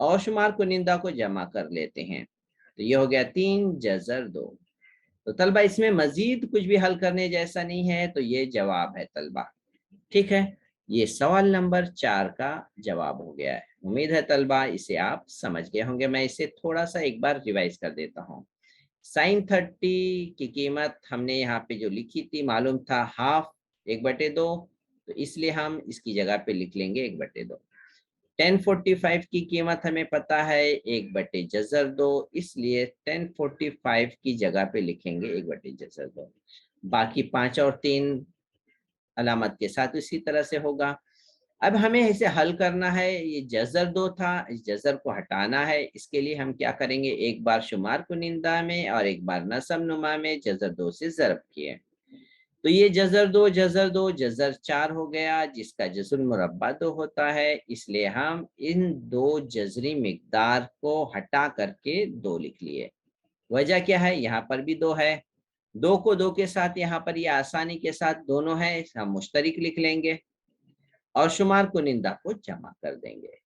और शुमार कुनिंदा को जमा कर लेते हैं, तो ये हो गया 3/2। तो तलबा इसमें मजीद कुछ भी हल करने जैसा नहीं है, तो ये जवाब है तलबा। ठीक है, ये सवाल नंबर 4 का जवाब हो गया है। उम्मीद है तलबा इसे आप समझ गए होंगे। मैं इसे थोड़ा सा एक बार रिवाइज कर देता हूँ। sin 30 की कीमत हमने यहाँ पे जो लिखी थी मालूम था हाफ 1/2, तो इसलिए हम इसकी जगह पे लिख लेंगे 1/2। 1045 की कीमत हमें पता है 1/जज़र 2, इसलिए 1045 की जगह पे लिखेंगे 1/जज़र 2। बाकी 5 और 3 अलामत के साथ इसी तरह से होगा। अब हमें इसे हल करना है, ये जज़र 2 था, इस जज़र को हटाना है। इसके लिए हम क्या करेंगे, एक बार शुमार कुनिंदा में और एक बार नसब नुमा में जज़र 2 से ज़रब किए, तो ये जज़र 2 जज़र 4 हो गया, जिसका जज़र मुरब्बा 2 होता है। इसलिए हम इन दो जज़री मिकदार को हटा करके 2 लिख लिए। वजह क्या है, यहाँ पर भी 2 है, 2 को 2 के साथ यहाँ पर ये आसानी के साथ दोनों है, हम मुश्तरिक लिख लेंगे और शुमार कुनिंदा को जमा कर देंगे।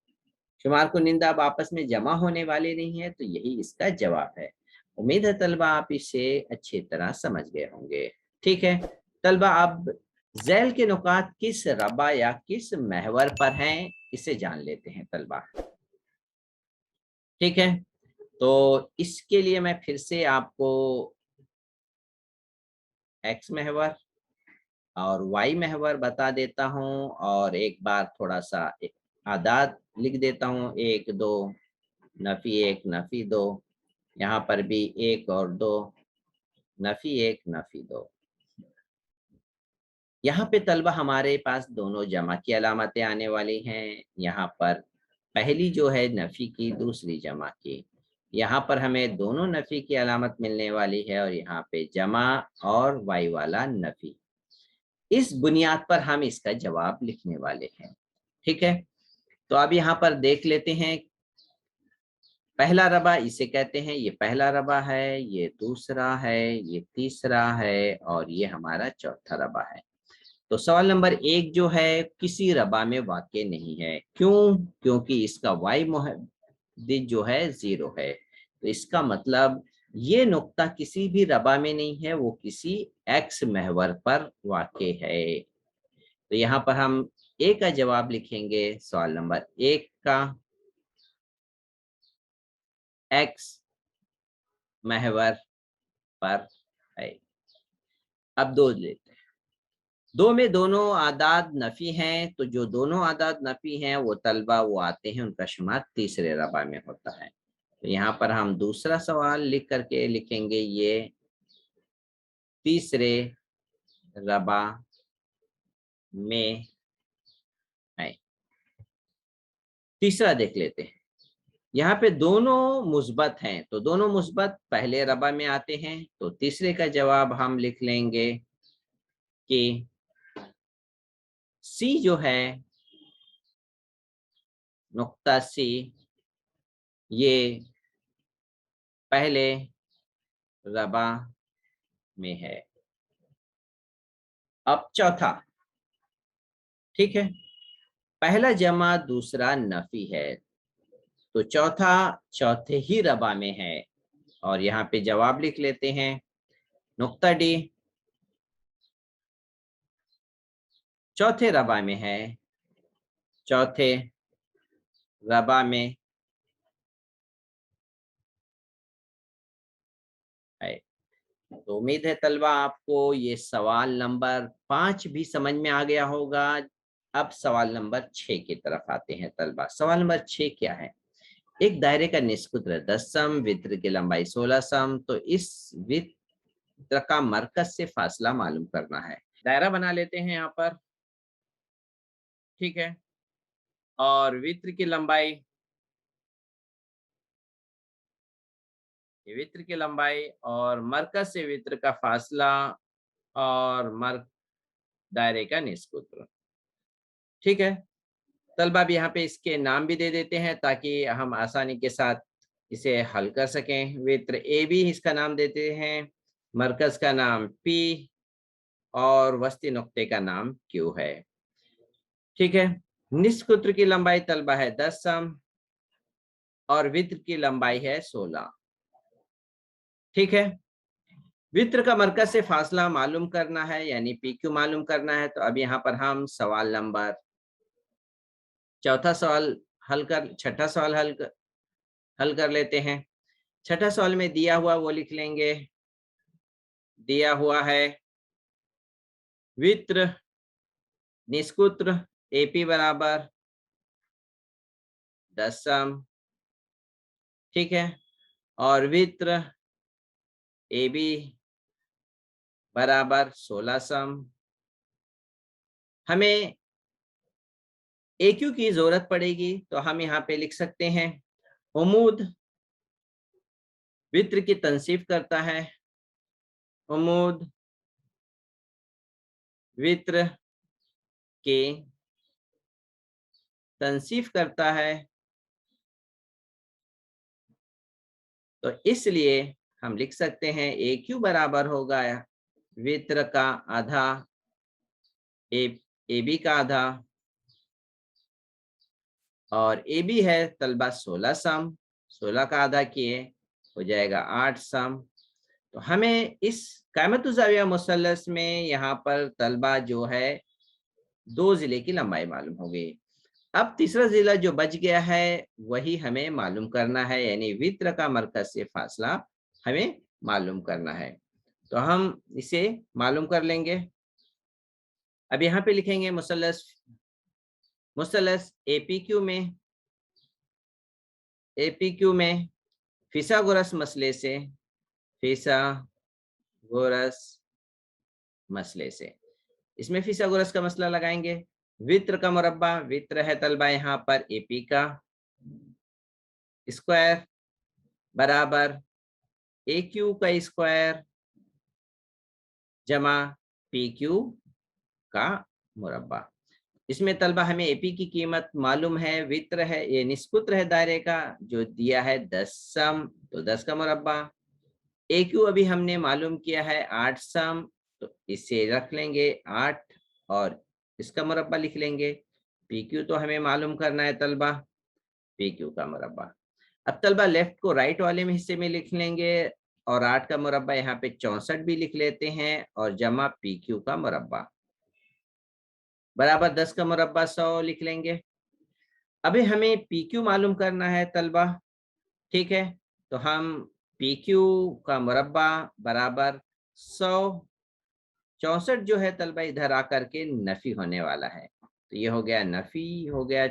शुमार कुनिंदा अब आपस में जमा होने वाले नहीं है, तो यही इसका जवाब है। उम्मीद है तलबा आप इसे अच्छी तरह समझ गए होंगे। ठीक है तलबा, अब झैल के नुकात किस रबा या किस महवर पर हैं, इसे जान लेते हैं तलबा। ठीक है, तो इसके लिए मैं फिर से आपको एक्स महवर और वाई महवर बता देता हूँ, और एक बार थोड़ा सा आदाद लिख देता हूँ, 1 2 नफी 1 नफी 2, यहाँ पर भी 1 और 2, नफी 1 नफी 2। यहाँ पे तलबा हमारे पास दोनों जमा की अलामतें आने वाली हैं। यहाँ पर पहली जो है नफी की, दूसरी जमा की। यहाँ पर हमें दोनों नफी की अलामत मिलने वाली है, और यहाँ पे जमा और वाई वाला नफी। इस बुनियाद पर हम इसका जवाब लिखने वाले हैं। ठीक है, तो अब यहाँ पर देख लेते हैं। पहला रबा इसे कहते हैं, ये पहला रबा है, ये दूसरा है, ये तीसरा है, और ये हमारा चौथा रबा है। तो सवाल नंबर 1 जो है किसी रबा में वाक़ई नहीं है। क्यों? क्योंकि इसका वाई मुहद्दिद जो है 0 है। तो इसका मतलब ये नुक्ता किसी भी रबा में नहीं है, वो किसी एक्स महवर पर वाक़ई है। तो यहाँ पर हम ए का जवाब लिखेंगे, सवाल नंबर 1 का एक्स महवर पर है। अब 2 लेते हैं। 2 में दोनों आदाद नफी हैं, तो जो दोनों आदाद नफी हैं वो तलबा वो आते हैं, उनका शुमार तीसरे रबा में होता है। तो यहाँ पर हम दूसरा सवाल लिख करके लिखेंगे, ये तीसरे रबा में है। तीसरा देख लेते हैं। यहाँ पे दोनों मुस्बत हैं, तो दोनों मुस्बत पहले रबा में आते हैं, तो तीसरे का जवाब हम लिख लेंगे कि सी जो है, नुक्ता सी, ये पहले रबा में है। अब चौथा, ठीक है, पहला जमा दूसरा नफी है, तो चौथा चौथे ही रबा में है, और यहाँ पे जवाब लिख लेते हैं। नुक्ता डी चौथे रबा में है, चौथे रबा में है। तो उम्मीद है तलबा आपको ये सवाल नंबर 5 भी समझ में आ गया होगा। अब सवाल नंबर 6 की तरफ आते हैं तलबा। सवाल नंबर 6 क्या है, एक दायरे का निस्कुत्र 10 सम, वित्र की लंबाई 16 सम, तो इस वित्र का मरकज से फासला मालूम करना है। दायरा बना लेते हैं यहाँ पर, ठीक है, और वित्र की लंबाई, ये वित्र की लंबाई और मरकज से वित्र का फासला और मर्क दायरे का निस्कुत्र। ठीक है तलबा, अब यहाँ पे इसके नाम भी दे देते हैं ताकि हम आसानी के साथ इसे हल कर सकें। वित्र ए भी इसका नाम देते हैं, मरकज का नाम पी और वस्ती नुक्ते का नाम क्यू है। ठीक है, निस्कुत्र की लंबाई तलबा है 10 सम और वित्र की लंबाई है 16। ठीक है, वित्र का मरकज से फासला मालूम करना है, यानी पी क्यू मालूम करना है। तो अब यहाँ पर हम सवाल नंबर चौथा सवाल हल कर, छठा सवाल हल कर लेते हैं। छठा सवाल में दिया हुआ वो लिख लेंगे। दिया हुआ है वित्र निस्कुत्र एपी बराबर 10 सम, ठीक है। और वित्र ए बी बराबर 16 सम। हमें ए क्यू की जरूरत पड़ेगी, तो हम यहाँ पे लिख सकते हैं उमूद वित्र की तनसीफ करता है, उमूद वित्र की तनसीफ करता है, तो इसलिए हम लिख सकते हैं ए क्यू बराबर होगा वित्र का आधा ए बी का आधा, और ए बी है तलबा 16 सम, 16 का आधा किए हो जाएगा 8 सम। तो हमें इस कायमतुज़ाविया मुसल्लस में यहाँ पर तलबा जो है 2 जिले की लंबाई मालूम हो गई। अब तीसरा जिला जो बच गया है वही हमें मालूम करना है, यानी वित्र का मरकज से फासला हमें मालूम करना है। तो हम इसे मालूम कर लेंगे। अब यहाँ पे लिखेंगे मुसल्लस एपीक्यू में फिसागोरस मसले से इसमें फिसागोरस का मसला लगाएंगे। वित्र का मुरब्बा, वित्र है तलबा यहाँ पर एपी का स्क्वायर बराबर ए क्यू का स्क्वायर जमा पी क्यू का मुरब्बा। इसमें तलबा हमें एपी की कीमत मालूम है, वित्र है, ये निस्कुत्र है दायरे का जो दिया है 10 सम, तो 10 का मुरब्बा। ए क्यू अभी हमने मालूम किया है 8 सम, तो इसे रख लेंगे 8 और इसका मुरब्बा लिख लेंगे। पी क्यू तो हमें मालूम करना है तलबा, पी क्यू का मुरब्बा। अब तलबा लेफ्ट को राइट वाले में हिस्से में लिख लेंगे, और 8 का मुरब्बा यहाँ पे 64 भी लिख लेते हैं, और जमा पी क्यू का मुरब्बा बराबर 10 का मुरब्बा 100 लिख लेंगे। अभी हमें पी क्यू मालूम करना है तलबा, ठीक है। तो हम पी क्यू का मुरब्बा बराबर 100, 64 जो है तलबा इधर आकर के नफी होने वाला है, तो ये हो गया नफी हो गया।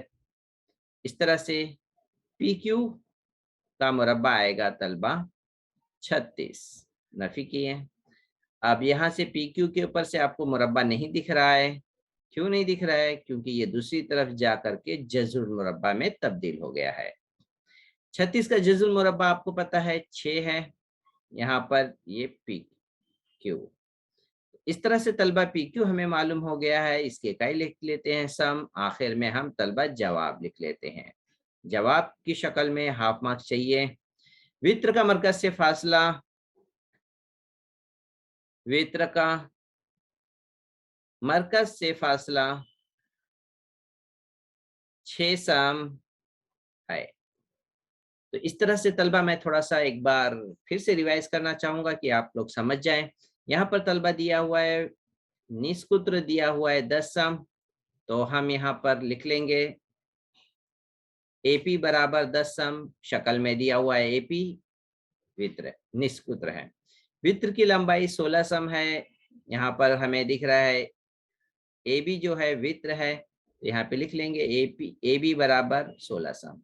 इस तरह से पी क्यू का मुरब्बा आएगा तलबा 36, नफी किए। अब यहाँ से पी क्यू के ऊपर से आपको मुरब्बा नहीं दिख रहा है, क्यों नहीं दिख रहा है? क्योंकि ये दूसरी तरफ जाकर के जजुल मुरब्बा में तब्दील हो गया है। 36 का जजुल मुरब्बा आपको पता है 6 है, यहाँ पर ये पी क्यू। इस तरह से तलबा पी क्यू हमें मालूम हो गया है, इसके इकाई लिख लेते हैं सम, आखिर में हम तलबा जवाब लिख लेते हैं। जवाब की शक्ल में हाफ मार्क्स चाहिए। वित्र का मरकज से फासला, वित्र का मरकज से फासला 6 सम है। तो इस तरह से तलबा मैं थोड़ा सा एक बार फिर से रिवाइज करना चाहूंगा कि आप लोग समझ जाएं। यहाँ पर तलबा दिया हुआ है, निस्कुत्र दिया हुआ है 10 सम, तो हम यहाँ पर लिख लेंगे एपी बराबर 10 सम, शक्ल में दिया हुआ है एपी, वित्र निस्कुत्र है। वित्र की लंबाई 16 सम है, यहाँ पर हमें दिख रहा है ए बी जो है वित्र है, तो यहाँ पे लिख लेंगे ए बी बराबर 16 सम।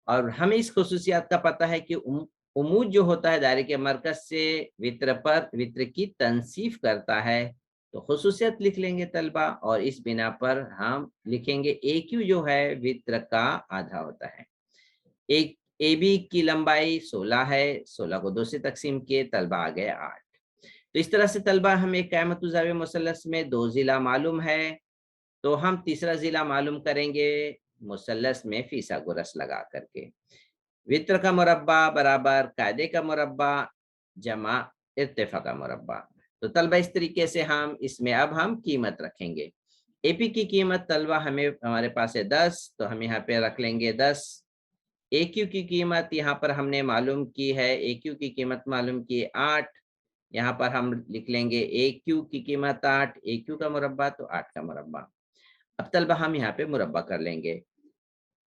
और हमें इस खुसूसियात का पता है कि उमूद जो होता है दायरे के मरकज से वित्र पर वित्र की तनसीफ करता है, तो खुसूसियत लिख लेंगे तलबा, और इस बिना पर हम लिखेंगे ए क्यू जो है वित्र का आधा होता है। एक ए बी की लंबाई 16 है, 16 को 2 से तकसीम किए तलबा आ गए 8। तो इस तरह से तलबा हमें क़यामतुज़्ज़ाविया मुसल्लस में 2 जिला मालूम है, तो हम तीसरा जिला मालूम करेंगे मुसल्लस में फिसागोरस लगा करके। वित्र का मुरब्बा बराबर कायदे का मुरब्बा जमा इर्तिफा का मुरब्बा। तो तलबा इस तरीके से हम इसमें अब हम कीमत रखेंगे। एपी की कीमत तलबा हमें हमारे पास है 10, तो हम यहाँ पे रख लेंगे 10। ए क्यू की कीमत यहाँ पर हमने मालूम की है, ए क्यू की कीमत मालूम की 8, यहाँ पर हम लिख लेंगे ए क्यू की कीमत 8, ए क्यू का मुरब्बा तो 8 का मुरब्बा। अब तलबा हम यहाँ पे मुरब्बा कर लेंगे।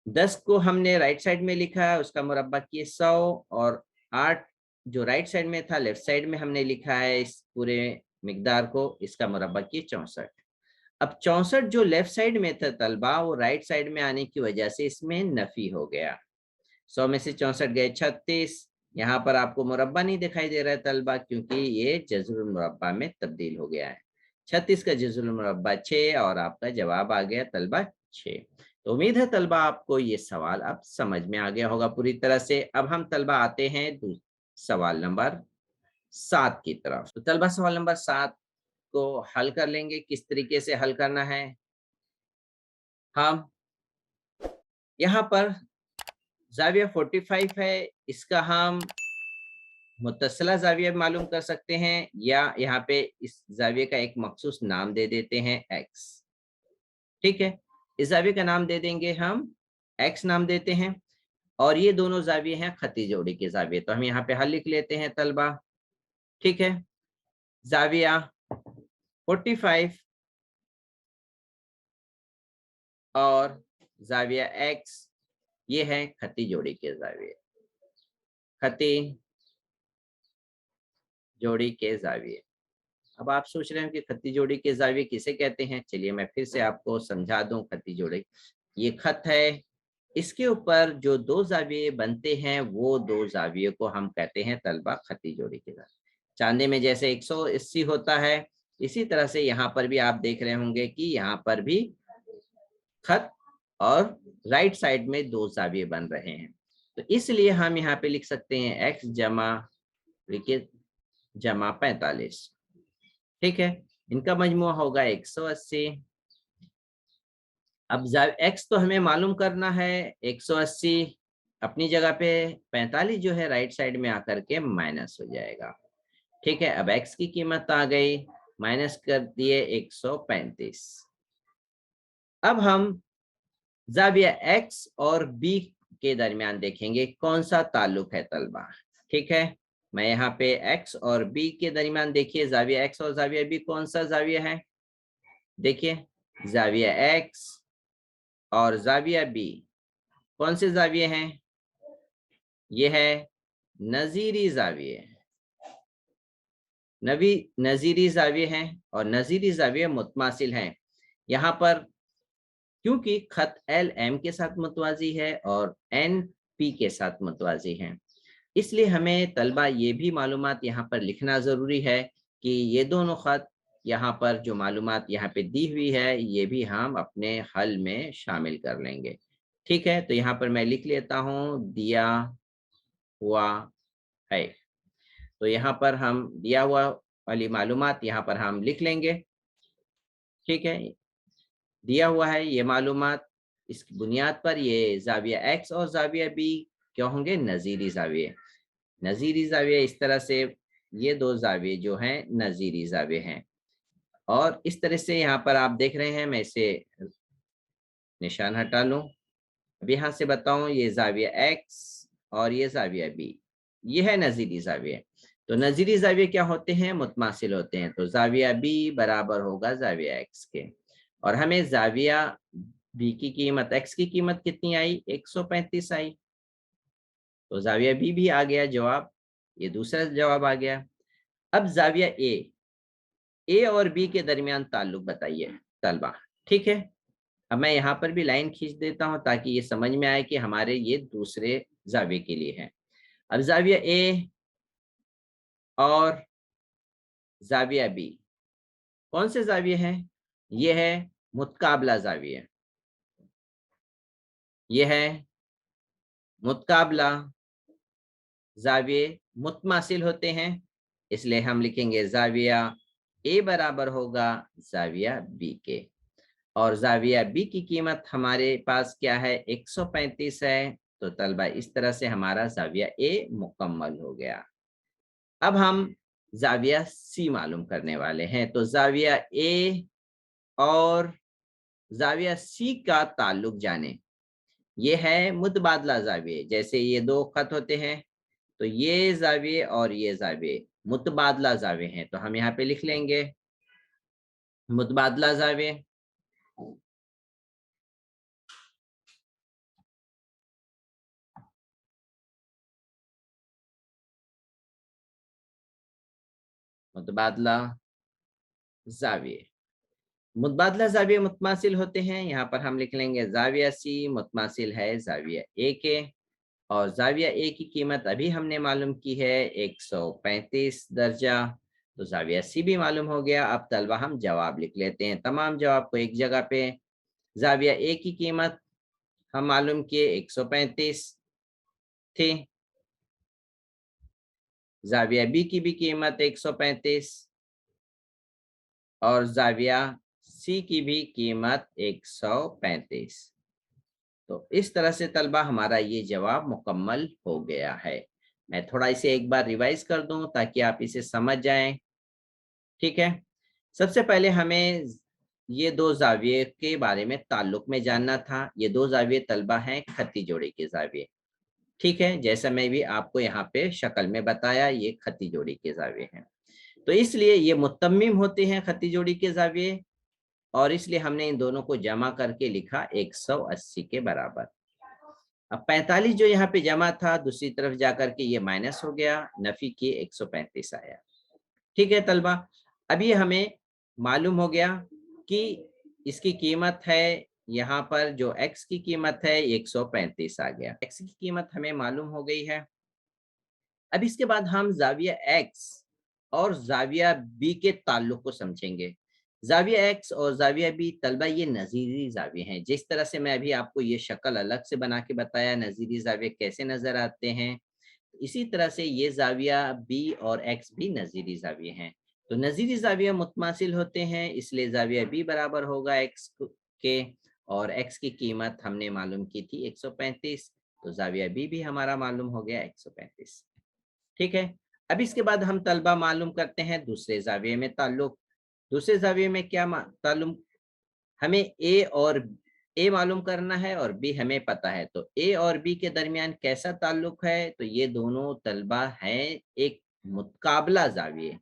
10 को हमने राइट साइड में लिखा है, उसका मुरब्बा किए 100, और 8 जो राइट साइड में था लेफ्ट साइड में हमने लिखा है इस पूरे मिकदार को, इसका मुरब्बा किए 64। अब 64 जो लेफ्ट साइड में था तलबा, वो राइट साइड में आने की वजह से इसमें नफी हो गया। 100 में से 64 गए 36। यहाँ पर आपको मुरब्बा नहीं दिखाई दे रहा है तलबा, क्योंकि ये जज़रुल मुरब्बा में तब्दील हो गया है। 36 का जज़रुल मुरब्बा 6 और आपका जवाब आ गया तलबा 6। तो उम्मीद है तलबा आपको ये सवाल अब समझ में आ गया होगा पूरी तरह से। अब हम तलबा आते हैं सवाल नंबर 7 की तरफ। तो तलबा सवाल नंबर 7 को हल कर लेंगे। किस तरीके से हल करना है, हम यहाँ पर जाविया 45 है, इसका हम मुत्तसिला जाविया मालूम कर सकते हैं, या यहाँ पे इस जाविये का एक मखसूस नाम दे देते हैं एक्स। ठीक है, इस जाविये का नाम दे देंगे हम एक्स नाम देते हैं, और ये दोनों जाविये हैं खती जोड़ी के जाविये। तो हम यहाँ पे हल लिख लेते हैं तलबा। ठीक है, जाविया 45 और जाविया एक्स, ये है खती जोड़ी के जाविये, खती जोड़ी के जाविये। अब आप सोच रहे हैं कि खत्ती जोड़ी के जाविये किसे कहते हैं। चलिए मैं फिर से आपको समझा दूं। खत्ती जोड़ी, ये खत है, इसके ऊपर जो दो जाविये बनते हैं वो दो जाविये को हम कहते हैं तलबा खत्ती जोड़ी के जाविये। चांदे में जैसे 180 होता है, इसी तरह से यहाँ पर भी आप देख रहे होंगे कि यहाँ पर भी खत और राइट साइड में दो जाविये बन रहे हैं। तो इसलिए हम यहाँ पे लिख सकते हैं एक्स जमा जमा 45। ठीक है, इनका मजमुआ होगा 180। अब एक्स तो हमें मालूम करना है 180, अपनी जगह पे 45 जो है राइट साइड में आकर के माइनस हो जाएगा। ठीक है, अब एक्स की कीमत आ गई, माइनस कर दिए 135। अब हम जाविया एक्स और बी के दरमियान देखेंगे कौन सा ताल्लुक है तलबा। ठीक है, मैं यहाँ पे एक्स और बी के दरमियान देखिए जाविया एक्स और जाविया बी कौन सा जाविया है। देखिए जाविया एक्स और जाविया बी कौन से जाविये हैं, ये है नजीरी जाविये। नजीरी जाविये हैं और नजीरी जाविये मुतमासिल हैं। यहाँ पर क्योंकि खत एल एम के साथ मुतवाजी है और एन पी के साथ मुतवाजी है, इसलिए हमें तलबा ये भी मालूमात यहाँ पर लिखना ज़रूरी है कि ये दोनों खत यहाँ पर जो मालूमात यहाँ पे दी हुई है ये भी हम अपने हल में शामिल कर लेंगे। ठीक है, तो यहाँ पर मैं लिख लेता हूँ दिया हुआ है। तो यहाँ पर हम दिया हुआ वाली मालूमात यहाँ पर हम लिख लेंगे। ठीक है, दिया हुआ है ये मालूमात, इसकी बुनियाद पर ये जाविया एक्स और जाविया बी क्या होंगे, नज़ीरी जाविये। नज़ीरी जाविये इस तरह से, ये दो जाविये जो हैं नज़ीरी जाविये हैं। और इस तरह से यहाँ पर आप देख रहे हैं, मैं इसे निशान हटा लूं। अब यहाँ से बताऊं, ये जाविया एक्स और ये जाविया बी, ये है नज़ीरी जाविये। तो नज़ीरी जाविये क्या होते हैं, मुतमासिल होते हैं। तो जाविया बी बराबर होगा जाविया एक्स के, और हमें जाविया बी की कीमत, एक्स की कीमत कितनी आई, 135 आई। तो जाविया बी भी आ गया जवाब, ये दूसरा जवाब आ गया। अब जाविया ए और बी के दरमियान ताल्लुक बताइए तलबा। ठीक है, अब मैं यहाँ पर भी लाइन खींच देता हूँ ताकि ये समझ में आए कि हमारे ये दूसरे जाविये के लिए है। अब जाविया ए और जाविया बी कौन से जाविये हैं, ये है मुतकाबला जाविये, ये है मुतकाबला जाविये, मुतमासिल होते हैं, इसलिए हम लिखेंगे जाविया ए बराबर होगा जाविया बी के, और जाविया बी की कीमत हमारे पास क्या है, 135 है। तो तलबा इस तरह से हमारा जाविया ए मुकम्मल हो गया। अब हम जाविया सी मालूम करने वाले हैं। तो जाविया ए और जाविया सी का ताल्लुक जाने, ये है मुतबादला जाविये। जैसे ये दो खत होते हैं, तो ये जाविये और ये जाविये मुतबादला जाविये हैं, तो हम यहाँ पे लिख लेंगे मुतबादला जाविये। मुतबादला जाविये, मुतबादला जाविये मुतमासिल होते हैं। यहाँ पर हम लिख लेंगे जाविया सी मुतमासिल है जाविया ए के, और जाविया ए की कीमत अभी हमने मालूम की है 135 दर्जा, तो जाविया सी भी मालूम हो गया। अब तलबा हम जवाब लिख लेते हैं, तमाम जवाब को एक जगह पे। जाविया ए की कीमत हम मालूम किए 135 थी, जाविया बी की भी कीमत 135, और जाविया सी की भी कीमत 135। तो इस तरह से तलबा हमारा ये जवाब मुकम्मल हो गया है। मैं थोड़ा इसे एक बार रिवाइज कर दूं ताकि आप इसे समझ जाएं। ठीक है, सबसे पहले हमें ये दो जाविये के बारे में ताल्लुक में जानना था। ये दो जाविये तलबा हैं खत्ती जोड़ी के जाविये। ठीक है, जैसा मैं भी आपको यहाँ पे शक्ल में बताया, ये खत्ती जोड़ी के जाविये हैं, तो इसलिए ये मुतम्मिम होते हैं खत्ती जोड़ी के जाविये, और इसलिए हमने इन दोनों को जमा करके लिखा 180 के बराबर। अब 45 जो यहाँ पे जमा था, दूसरी तरफ जाकर के ये माइनस हो गया, नफी किए 135 आया। ठीक है तलबा, अभी हमें मालूम हो गया कि इसकी कीमत है, यहाँ पर जो x की कीमत है 135 आ गया, x की कीमत हमें मालूम हो गई है। अब इसके बाद हम जाविया x और जाविया b के ताल्लुक को समझेंगे। जाविया x और जाविया b तलबा ये नजीरी जाविये हैं। जिस तरह से मैं अभी आपको ये शक्ल अलग से बना के बताया, नजीरी जाविये कैसे नजर आते हैं, इसी तरह से ये जाविया b और x भी नजीरी जाविये हैं। तो नजीरी जाविया मुतमासिल होते हैं, इसलिए जाविया b बराबर होगा x के, और x की कीमत हमने मालूम की थी 135, तो जाविया b भी हमारा मालूम हो गया 135। ठीक है, अब इसके बाद हम तलबा मालूम करते हैं दूसरे जाविये में ताल्लुक। दूसरे जाविये में क्या ताल्लुक, हमें ए मालूम करना है और बी हमें पता है, तो ए और बी के दरमियान कैसा ताल्लुक है, तो ये दोनों तलबा हैं एक मुतकाबला जाविये,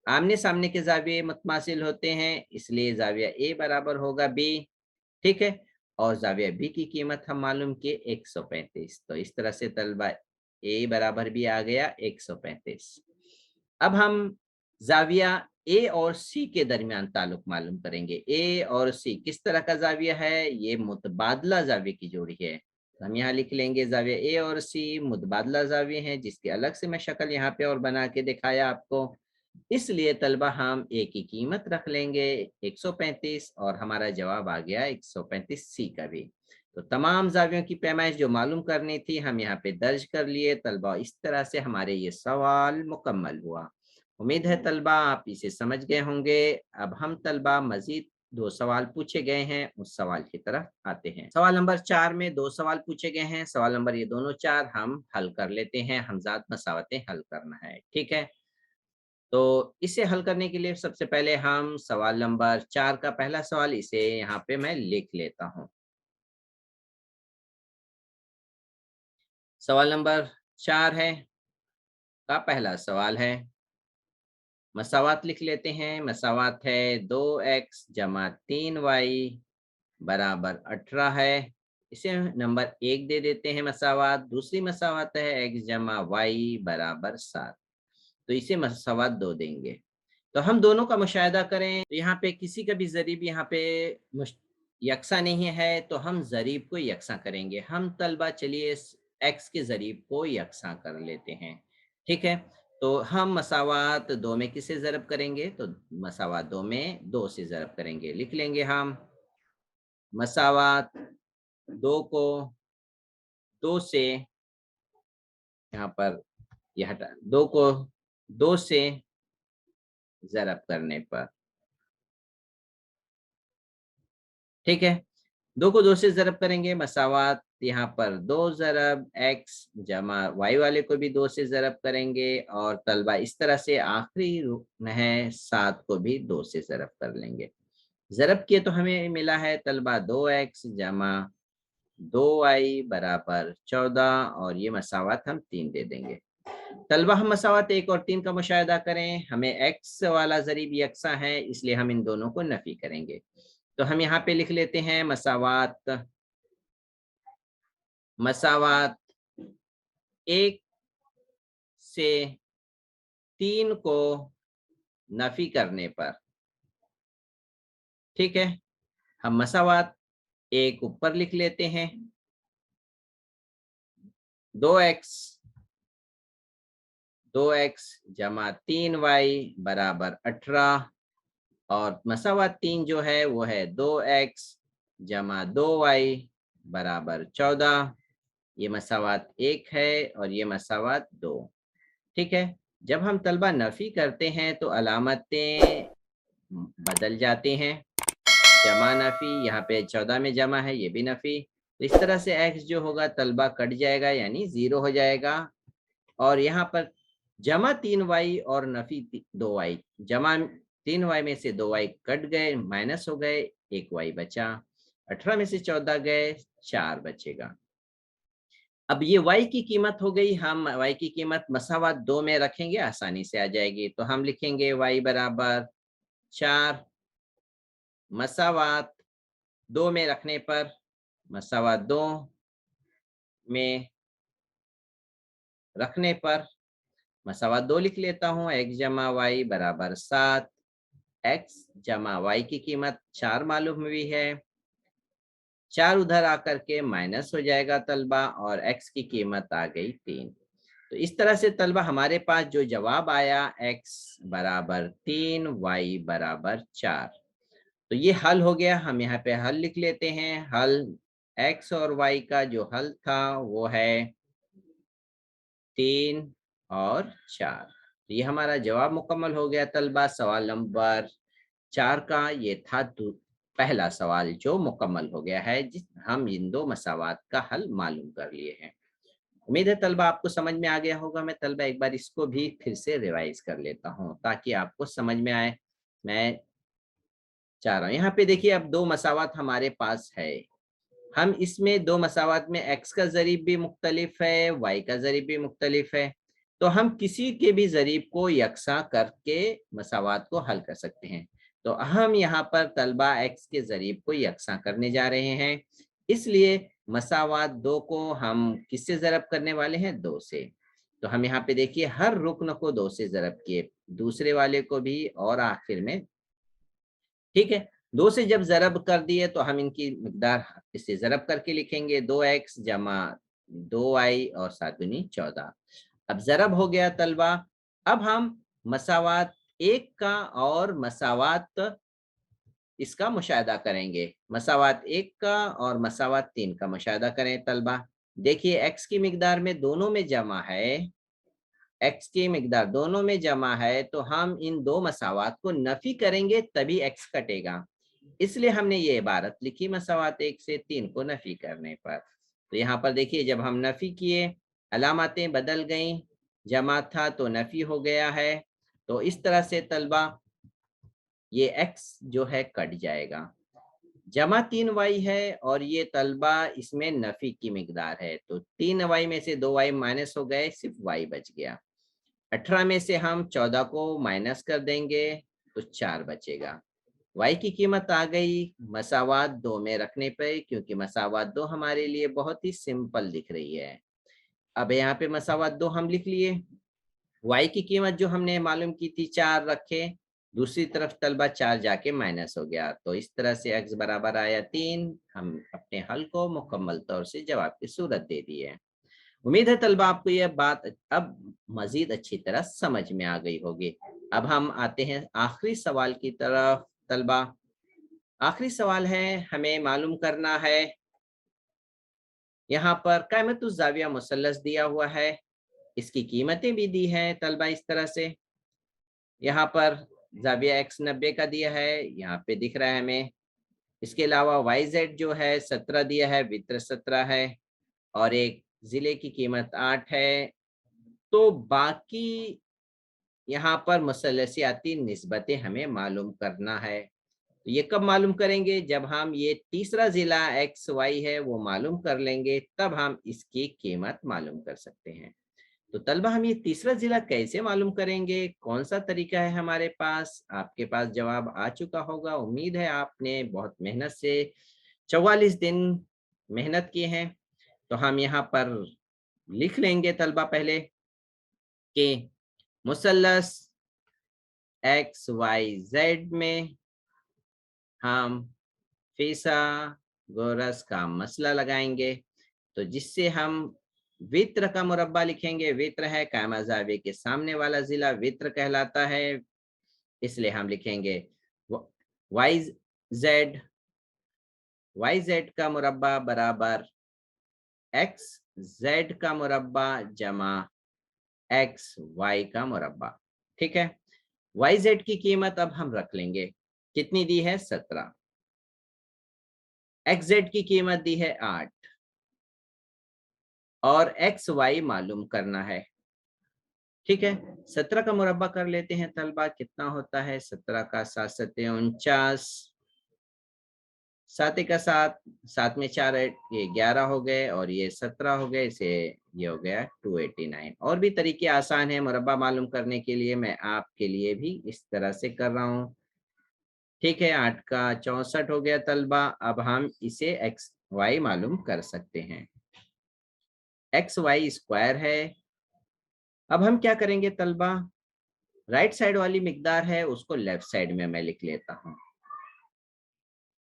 आमने सामने के जाविये मुतमासिल होते हैं, इसलिए जाविया ए बराबर होगा बी। ठीक है, और जाविया बी की कीमत हम मालूम किए 135, तो इस तरह से तलबा ए बराबर भी आ गया 135। अब हम जाविया ए और सी के दरमियान ताल्लुक मालूम करेंगे। ए और सी किस तरह का जाविया है, ये मुतबादला जाविये की जोड़ी है, तो हम यहाँ लिख लेंगे जाविया ए और सी मुतबादला जाविये हैं, जिसकी अलग से मैं शक्ल यहाँ पे और बना के दिखाया आपको। इसलिए तलबा हम ए की कीमत रख लेंगे 135, और हमारा जवाब आ गया 135 सी का भी। तो तमाम जावियों की पैमाइश जो मालूम करनी थी हम यहाँ पे दर्ज कर लिए तलबा। इस तरह से हमारे ये सवाल मुकम्मल हुआ। उम्मीद है तलबा आप इसे समझ गए होंगे। अब हम तलबा मजीद दो सवाल पूछे गए हैं, उस सवाल की तरफ आते हैं। सवाल नंबर 4 में दो सवाल पूछे गए हैं। सवाल नंबर ये दोनों 4 हम हल कर लेते हैं, हमजाद मसावतें हल करना है। ठीक है, तो इसे हल करने के लिए सबसे पहले हम सवाल नंबर 4 का पहला सवाल इसे यहाँ पे मैं लिख लेता हूँ। सवाल नंबर 4 है, का पहला सवाल है, मसावात लिख लेते हैं। मसावात है 2x जमा 3y बराबर 18 है, इसे नंबर 1 दे देते हैं मसावात। दूसरी मसावात है x जमा वाई बराबर 7, तो इसे मसावात 2 देंगे। तो हम दोनों का मुशाहिदा करें, तो यहाँ पे किसी का भी ज़रीब यहाँ पे यकसा नहीं है, तो हम ज़रीब को यकसा करेंगे। हम तलबा चलिए x के ज़रीब को यकसा कर लेते हैं। ठीक है, तो हम मसावात 2 में किसे ज़रब करेंगे, तो मसावात 2 में 2 से ज़रब करेंगे। लिख लेंगे हम मसावात 2 को 2 से, यहाँ पर यह हटा 2 को 2 से ज़रब करने पर, ठीक है, 2 को 2 से ज़रब करेंगे। मसावात यहाँ पर 2 ज़रब x जमा y वाले को भी 2 से ज़रब करेंगे, और तलबा इस तरह से आखिरी रुकन है 7 को भी 2 से ज़रब कर लेंगे। ज़रब किए तो हमें मिला है तलबा 2x जमा 2y बराबर 14, और ये मसावात हम 3 दे देंगे। तलबा हम मसावात 1 और 3 का मुशाहिदा करें, हमें x वाला ज़रीब यकसा है, इसलिए हम इन दोनों को नफी करेंगे। तो हम यहाँ पे लिख लेते हैं मसावात मसावात 1 से 3 को नफी करने पर, ठीक है, हम मसावात एक ऊपर लिख लेते हैं, 2x 2x जमा 3y बराबर 18 और मसावात 3 जो है वो है 2x जमा 2y बराबर 14। ये मसावात 1 है और ये मसावात 2। ठीक है, जब हम तलबा नफी करते हैं तो अलामतें बदल जाते हैं। जमा नफी, यहाँ पे 14 में जमा है, ये भी नफी। तो इस तरह से x जो होगा तलबा कट जाएगा, यानी 0 हो जाएगा। और यहाँ पर जमा 3y और नफी 2y, जमा 3y में से 2y कट गए, माइनस हो गए, 1y बचा। 18 में से 14 गए, 4 बचेगा। अब ये y की कीमत हो गई, हम y की कीमत मसावात 2 में रखेंगे, आसानी से आ जाएगी। तो हम लिखेंगे y बराबर 4 मसावात 2 में रखने पर, मसावात 2 में रखने पर मसावात 2 लिख लेता हूँ, x जमा वाई बराबर 7। x जमा वाई की कीमत 4 मालूम हुई है, 4 उधर आकर के माइनस हो जाएगा तलबा, और x की कीमत आ गई 3। तो इस तरह से तलबा हमारे पास जो जवाब आया x बराबर 3, y बराबर 4। तो ये हल हो गया। हम यहाँ पे हल लिख लेते हैं। हल x और y का जो हल था वो है 3 और 4। तो ये हमारा जवाब मुकम्मल हो गया तलबा। सवाल नंबर 4 का ये था पहला सवाल जो मुकम्मल हो गया है, जिस हम इन दो मसावात का हल मालूम कर लिए हैं। उम्मीद है तलबा आपको समझ में आ गया होगा। मैं तलबा एक बार इसको भी फिर से रिवाइज कर लेता हूँ ताकि आपको समझ में आए। मैं चाह रहा हूँ, यहाँ पे देखिए अब दो मसावात हमारे पास है। हम इसमें दो मसावात में x का ज़रीब भी मुख्तलिफ है, y का ज़रीब भी मुख्तलिफ है। तो हम किसी के भी ज़रीब को यकसा करके मसावात को हल कर सकते हैं। तो हम यहाँ पर तलबा x के ज़रीब को यकसा करने जा रहे हैं, इसलिए मसावात 2 को हम किससे ज़रब करने वाले हैं? 2 से। तो हम यहाँ पे देखिए हर रुकन को 2 से ज़रब किए, दूसरे वाले को भी, और आखिर में। ठीक है, 2 से जब ज़रब कर दिए तो हम इनकी मिकदार इससे ज़रब करके लिखेंगे, 2x जमा 2y और 7 दूनी 14। अब ज़रब हो गया तलबा। अब हम मसावात 1 का और मसावात इसका मुशाहिदा करेंगे। मसावात 1 का और मसावात 3 का मुशाहिदा करें तलबा। देखिए x की मिकदार में दोनों में जमा है, x की मिकदार दोनों में जमा है, तो हम इन दो मसावात को नफी करेंगे तभी x कटेगा। इसलिए हमने ये इबारत लिखी मसावात 1 से 3 को नफी करने पर। तो यहाँ पर देखिए जब हम नफी किए अलामतें बदल गईं, जमा था तो नफी हो गया है। तो इस तरह से तलबा ये x जो है कट जाएगा। जमा 3y है और ये तलबा इसमें नफी की मिकदार है, तो 3y में से 2y माइनस हो गए, सिर्फ y बच गया। 18 में से हम 14 को माइनस कर देंगे तो 4 बचेगा। y की कीमत आ गई मसावात 2 में रखने पे, क्योंकि मसावात 2 हमारे लिए बहुत ही सिंपल दिख रही है। अब यहाँ पे मसावात 2 हम लिख लिए। y की कीमत जो हमने मालूम की थी 4 रखे, दूसरी तरफ तलबा 4 जाके माइनस हो गया, तो इस तरह से x बराबर आया 3। हम अपने हल को मुकम्मल तौर से जवाब की सूरत दे दी है। उम्मीद है तलबा आपको यह बात अब मजीद अच्छी तरह समझ में आ गई होगी। अब हम आते हैं आखिरी सवाल की तरफ तलबा। आखिरी सवाल है, हमें मालूम करना है, यहाँ पर कायमतुज़ ज़ाविया मुसल्लस दिया हुआ है, इसकी कीमतें भी दी हैं तलबा इस तरह से। यहाँ पर ज़ाविया x 90 का दिया है, यहाँ पे दिख रहा है हमें। इसके अलावा YZ जो है 17 दिया है, वित्र 17 है, और एक जिले की कीमत 8 है। तो बाकी यहाँ पर मुसल्लसियाती निस्बतें हमें मालूम करना है। तो ये कब मालूम करेंगे? जब हम ये तीसरा जिला XY है वो मालूम कर लेंगे, तब हम इसकी कीमत मालूम कर सकते हैं। तो तलबा हम ये तीसरा जिला कैसे मालूम करेंगे? कौन सा तरीका है हमारे पास? आपके पास जवाब आ चुका होगा। उम्मीद है आपने बहुत मेहनत से 44 दिन मेहनत की है। तो हम यहाँ पर लिख लेंगे तलबा पहले कि मुसल्लस XYZ में हम फिसागोरस का मसला लगाएंगे, तो जिससे हम वित्र का मुरब्बा लिखेंगे। वित्र है कायमा ज़ाविये के सामने वाला जिला वित्र कहलाता है, इसलिए हम लिखेंगे वाई जेड, वाई जेड का मुरब्बा बराबर एक्स जेड का मुरब्बा जमा एक्स वाई का मुरब्बा। ठीक है, वाई जेड की कीमत अब हम रख लेंगे, कितनी दी है 17, एक्स जेड की कीमत दी है 8 और एक्स वाई मालूम करना है। ठीक है, 17 का मुरब्बा कर लेते हैं तलबा, कितना होता है 17 का 7 सत्ते 49, 7 का 7, 7 में 4 ये 11 हो गए और ये 17 हो गए, इसे ये हो गया 289। और भी तरीके आसान है मुरब्बा मालूम करने के लिए, मैं आपके लिए भी इस तरह से कर रहा हूँ। ठीक है, 8 का 64 हो गया तलबा। अब हम इसे एक्स वाई मालूम कर सकते हैं, एक्स वाई स्क्वायर है। अब हम क्या करेंगे तलबा, राइट साइड वाली मिकदार है उसको लेफ्ट साइड में मैं लिख लेता हूँ।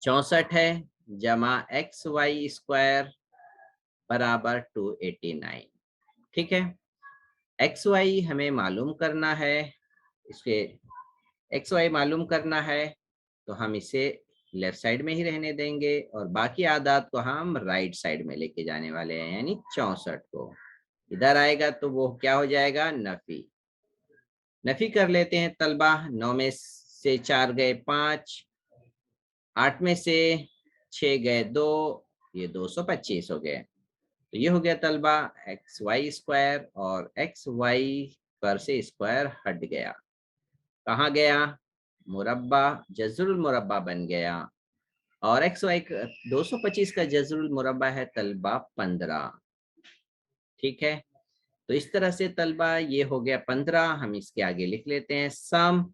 64 है जमा एक्स वाई स्क्वायर बराबर 289। ठीक है, एक्स वाई हमें मालूम करना है, इसके एक्स वाई मालूम करना है तो हम इसे लेफ्ट साइड में ही रहने देंगे और बाकी आदात को हम राइट साइड में लेके जाने वाले हैं, यानी 64 को इधर आएगा तो वो क्या हो जाएगा, नफी। नफी कर लेते हैं तलबा, 9 में से 4 गए 5, 8 में से 6 गए 2, ये 225 हो गए। तो ये हो गया तलबा एक्स वाई स्क्वायर, और एक्स वाई पर से स्क्वायर हट गया, कहाँ गया, मुरब्बा, जज़रुल मुरब्बा बन गया। और एक्स वाई 225 का जज़रुल मुरब्बा है तलबा 15। ठीक है, तो इस तरह से तलबा ये हो गया 15। हम इसके आगे लिख लेते हैं सम।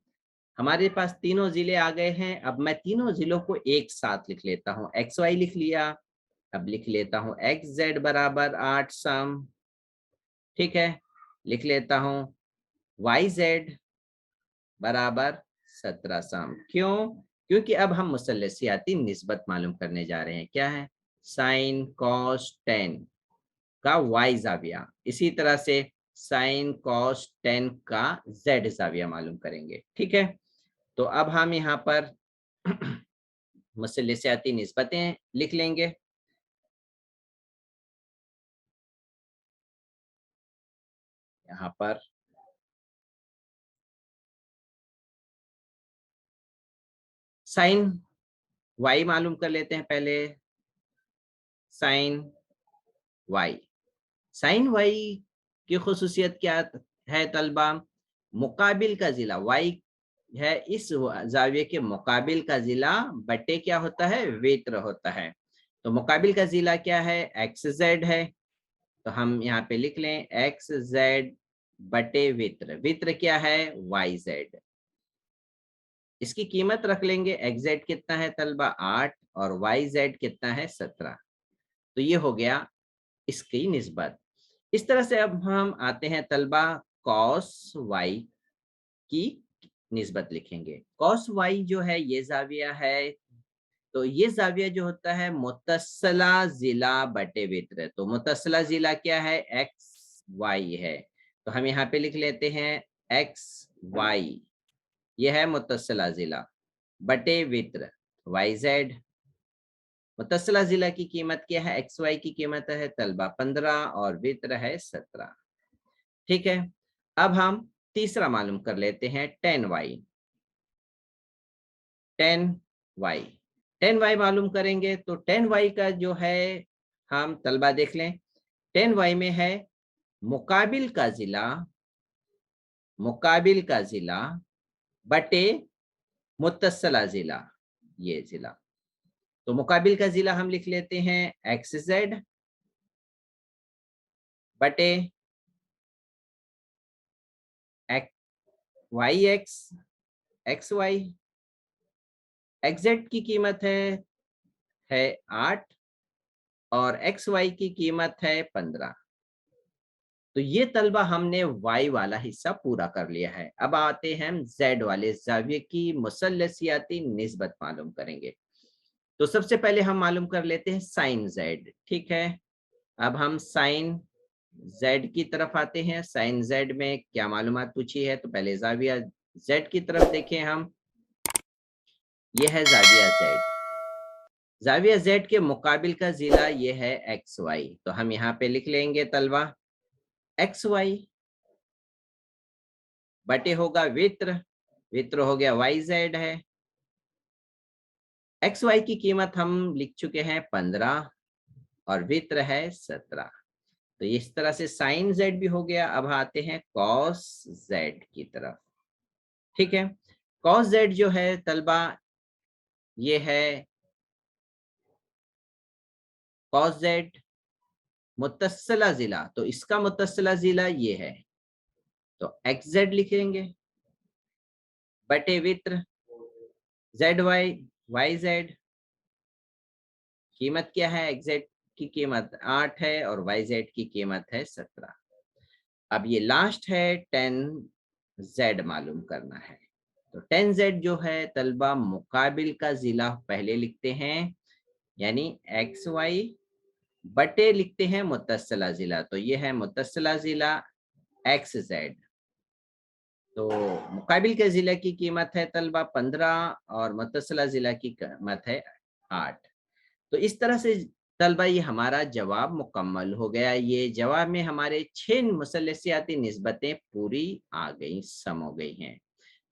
हमारे पास तीनों जिले आ गए हैं, अब मैं तीनों जिलों को एक साथ लिख लेता हूँ। एक्स वाई लिख लिया, अब लिख लेता हूँ एक्स जेड बराबर 8 सम। ठीक है, लिख लेता हूँ वाई जेड बराबर 17 सम। क्यों, क्योंकि अब हम मुसल्लसियाती निस्बत मालूम करने जा रहे हैं। क्या है, साइन कॉस टेन का वाई जाविया, इसी तरह से साइन कॉस टेन का जेड जाविया मालूम करेंगे। ठीक है, तो अब हम यहाँ पर मुसल्लसियाती निस्बतें लिख लेंगे। यहाँ पर साइन वाई मालूम कर लेते हैं पहले, साइन वाई। साइन वाई की खुसूसियत क्या है तलबा, मुकाबिल का जिला वाई है, इस जाविये के मुकाबिल का जिला बटे क्या होता है, वित्र होता है। तो मुकाबिल का जिला क्या है, एक्स जेड है, तो हम यहाँ पे लिख लें एक्स जेड बटे वित्र। वित्र क्या है, वाई जेड। इसकी कीमत रख लेंगे, एक्स जेड कितना है तलबा 8 और वाई जेड कितना है 17। तो ये हो गया इसकी निस्बत। इस तरह से अब हम आते हैं तलबा कॉस वाई की निस्बत लिखेंगे। कॉस वाई जो है ये जाविया है, तो ये जाविया जो होता है मुतस्सला जिला बटे वित्र। तो मुतस्सला जिला क्या है, एक्स वाई है, तो हम यहाँ पे लिख लेते हैं एक्स वाई, ये है मुतस्सला जिला बटे वित्र वाई जेड। मुतस्सला जिला की कीमत क्या है, एक्स वाई की कीमत है तलबा 15 और वित्र है 17। ठीक है, अब हम तीसरा मालूम कर लेते हैं tan Y. Tan Y, tan Y मालूम करेंगे तो टेन वाई का जो है हम तलबा देख लें, टेन वाई में है मुकाबिल का जिला, मुकाबिल का जिला बटे मुत्तसला जिला, ये जिला। तो मुकाबिल का जिला हम लिख लेते हैं एक्स जेड बटे Y X, X Y. X Z की कीमत है 8 और एक्स वाई की कीमत है 15। तो ये तलबा हमने y वाला हिस्सा पूरा कर लिया है। अब आते हैं हम z वाले जाविये की मुसल्लसियाती निस्बत मालूम करेंगे। तो सबसे पहले हम मालूम कर लेते हैं साइन z, ठीक है। अब हम साइन z की तरफ आते हैं। साइन z में क्या मालूमात पूछी है, तो पहले जाविया z की तरफ देखें हम। ये है जाविया z। जाविया z के मुकाबिल का जिला ये है xy। तो हम यहाँ पे लिख लेंगे तलबा xy बटे होगा वित्र, वित्र हो गया yz है। xy की कीमत हम लिख चुके हैं 15 और वित्र है 17। तो इस तरह से साइन z भी हो गया। अब आते हैं कॉस z की तरफ, ठीक है। कॉस z जो है तलबा ये है कॉस z मुत्तसिला जिला, तो इसका मुत्तसिला जिला ये है। तो xz लिखेंगे बटे वित्र zy yz। कीमत क्या है, xz की कीमत 8 है और yz की कीमत है 17। अब ये लास्ट है 10z मालूम करना है। तो 10z जो है तलबा मुकाबिल का जिला पहले लिखते हैं, यानी xy बटे लिखते हैं मुत्तसिला जिला। तो ये है मुत्तसिला जिला xz। तो मुकाबिल के जिला की कीमत है तलबा 15 और मुत्तसिला जिला की कीमत है 8। तो इस तरह से तलबा ये हमारा जवाब मुकम्मल हो गया। ये जवाब में हमारे 6 मुसल्लसियाती निस्बतें पूरी आ गई, सम हो गई हैं।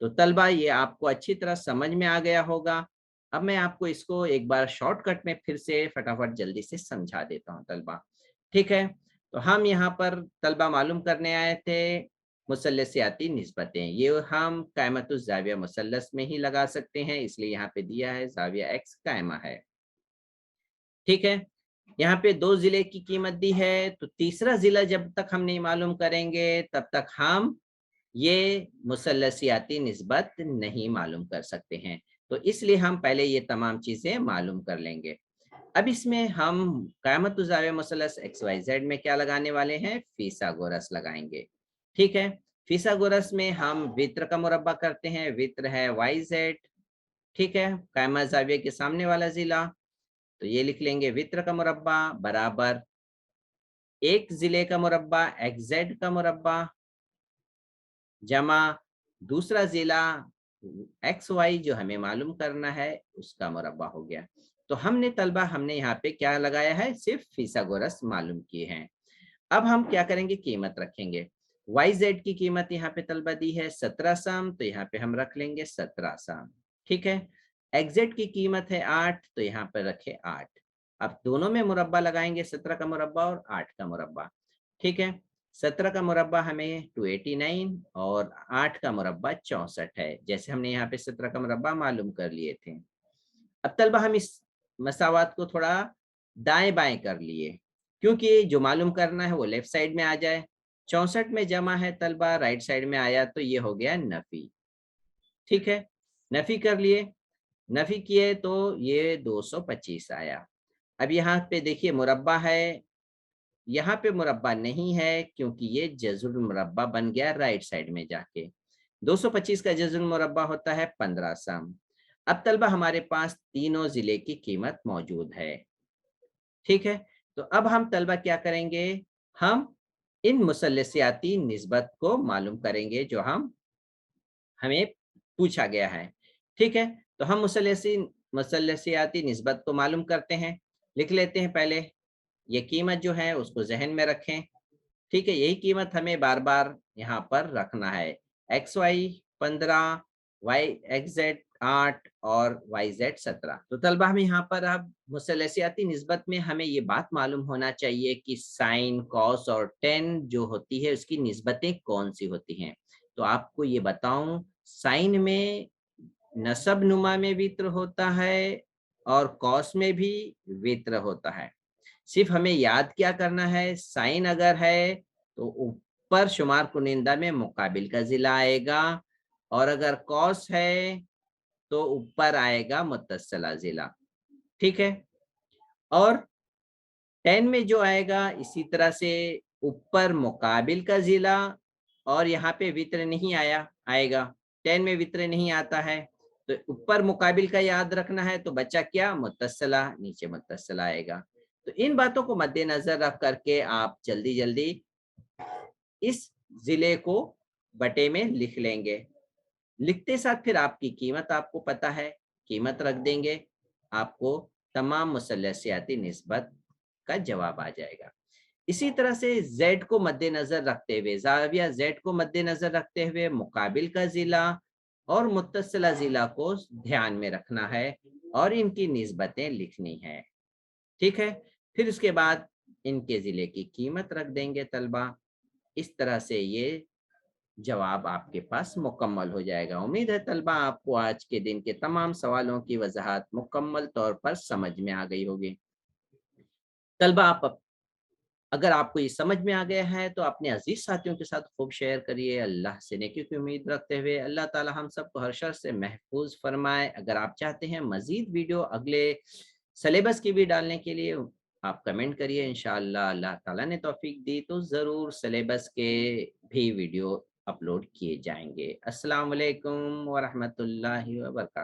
तो तलबा ये आपको अच्छी तरह समझ में आ गया होगा। अब मैं आपको इसको एक बार शॉर्टकट में फिर से फटाफट जल्दी से समझा देता हूँ तलबा, ठीक है। तो हम यहाँ पर तलबा मालूम करने आए थे मुसल्लसियाती निस्बतें। ये हम कायमतुज़ ज़ाविया मुसल्लस में ही लगा सकते हैं, इसलिए यहाँ पे दिया है ज़ाविया x कायमा है, ठीक है। यहाँ पे 2 जिले की कीमत दी है, तो तीसरा जिला जब तक हम नहीं मालूम करेंगे तब तक हम ये मुसल्लसियाती निस्बत नहीं मालूम कर सकते हैं। तो इसलिए हम पहले ये तमाम चीजें मालूम कर लेंगे। अब इसमें हम क़यामतुज़ ज़ाविया मुसल्लस XYZ में क्या लगाने वाले हैं, फीसागोरस लगाएंगे, ठीक है। फीसागोरस में हम वित्र का मुरब्बा करते हैं। वित्र है YZ, ठीक है, कायमा ज़ाविया के सामने वाला जिला। तो ये लिख लेंगे वित्र का मुरब्बा बराबर एक जिले का मुरब्बा XZ का मुरब्बा जमा दूसरा जिला XY जो हमें मालूम करना है उसका मुरब्बा हो गया। तो हमने तलबा हमने यहाँ पे क्या लगाया है, सिर्फ फीसागोरस मालूम किए हैं। अब हम क्या करेंगे, कीमत रखेंगे। YZ की कीमत यहाँ पे तलबा दी है 17 सम, तो यहाँ पे हम रख लेंगे 17 सम, ठीक है। XZ की कीमत है 8, तो यहाँ पे रखे 8। अब दोनों में मुरब्बा लगाएंगे, 17 का मुरब्बा और 8 का मुरब्बा, ठीक है। 17 का मुरब्बा हमें 289 और 8 का मुरब्बा 64 है, जैसे हमने यहाँ पे 17 का मुरब्बा मालूम कर लिए थे। अब तलबा हम इस मसावात को थोड़ा दाएं बाएं कर लिए, क्योंकि जो मालूम करना है वो लेफ्ट साइड में आ जाए। 64 में जमा है तलबा, राइट साइड में आया, तो ये हो गया नफी, ठीक है। नफी कर लिए, नफी किए तो ये 225 आया। अब यहाँ पे देखिए मुरब्बा है, यहाँ पे मुरब्बा नहीं है क्योंकि ये जज़ुल मुरब्बा बन गया राइट साइड में जाके। 225 का जज़ुल मुरब्बा होता है 15 सम। अब तलबा हमारे पास तीनों जिले की कीमत मौजूद है, ठीक है। तो अब हम तलबा क्या करेंगे, हम इन मुसल्लसियाती निस्बत को मालूम करेंगे जो हमें पूछा गया है, ठीक है। तो हम मुसल्लसियाती निस्बत को मालूम करते हैं। लिख लेते हैं पहले, ये कीमत जो है उसको जहन में रखें, ठीक है। यही कीमत हमें बार बार यहाँ पर रखना है। XY 15, YXZ 8 और YZ 17। तो तलबा हमें यहाँ पर अब मुसल्लसियाती निस्बत में हमें ये बात मालूम होना चाहिए कि साइन, कॉस और टेन जो होती है उसकी निस्बतें कौन सी होती हैं। तो आपको ये बताऊं, साइन में नसब नुमा में वित्र होता है और कॉस में भी वित्र होता है। सिर्फ हमें याद क्या करना है, साइन अगर है तो ऊपर शुमार कुनिंदा में मुकाबिल का जिला आएगा, और अगर कॉस है तो ऊपर आएगा मुत्तसिला जिला, ठीक है। और 10 में जो आएगा इसी तरह से ऊपर मुकाबिल का ज़िला और यहाँ पे वित्र नहीं आएगा। 10 में वित्र नहीं आता है, तो ऊपर मुकाबिल का याद रखना है, तो बचा क्या? मुत्तसिला, नीचे मुत्तसिला आएगा। तो इन बातों को मद्देनज़र रख करके आप जल्दी-जल्दी इस ज़िले को बटे में लिख लेंगे। लिखते साथ फिर आपकी कीमत आपको पता है, कीमत रख देंगे, आपको तमाम मुसल्लसियाती निस्बत का जवाब आ जाएगा। इसी तरह से ज़ेड को मद्देनज़र रखते हुए, ज़ाविया ज़ेड को मद्देनज़र रखते हुए मुकाबिल का ज़िला और मुत्तसिला ज़िला को ध्यान में रखना है और इनकी निस्बतें लिखनी हैं। ठीक है? फिर उसके बाद इनके ज़िले की कीमत रख देंगे तलबा। इस तरह से ये जवाब आपके पास मुकम्मल हो जाएगा। उम्मीद है तलबा आपको आज के दिन के तमाम सवालों की वज़ाहत मुकम्मल तौर पर समझ में आ गई होगी। तलबा अगर आपको ये समझ में आ गया है तो अपने अजीज साथियों के साथ खूब शेयर करिए। अल्लाह से नेकी की उम्मीद रखते हुए अल्लाह ताला हम सबको हर शर से महफूज फरमाए। अगर आप चाहते हैं मजीद वीडियो अगले सिलेबस की भी डालने के लिए, आप कमेंट करिए। इंशाअल्लाह अल्लाह ताला ने तौफीक दी तो ज़रूर सिलेबस के भी वीडियो अपलोड किए जाएंगे। अस्सलाम वालेकुम व रहमतुल्लाहि व बरकातहू।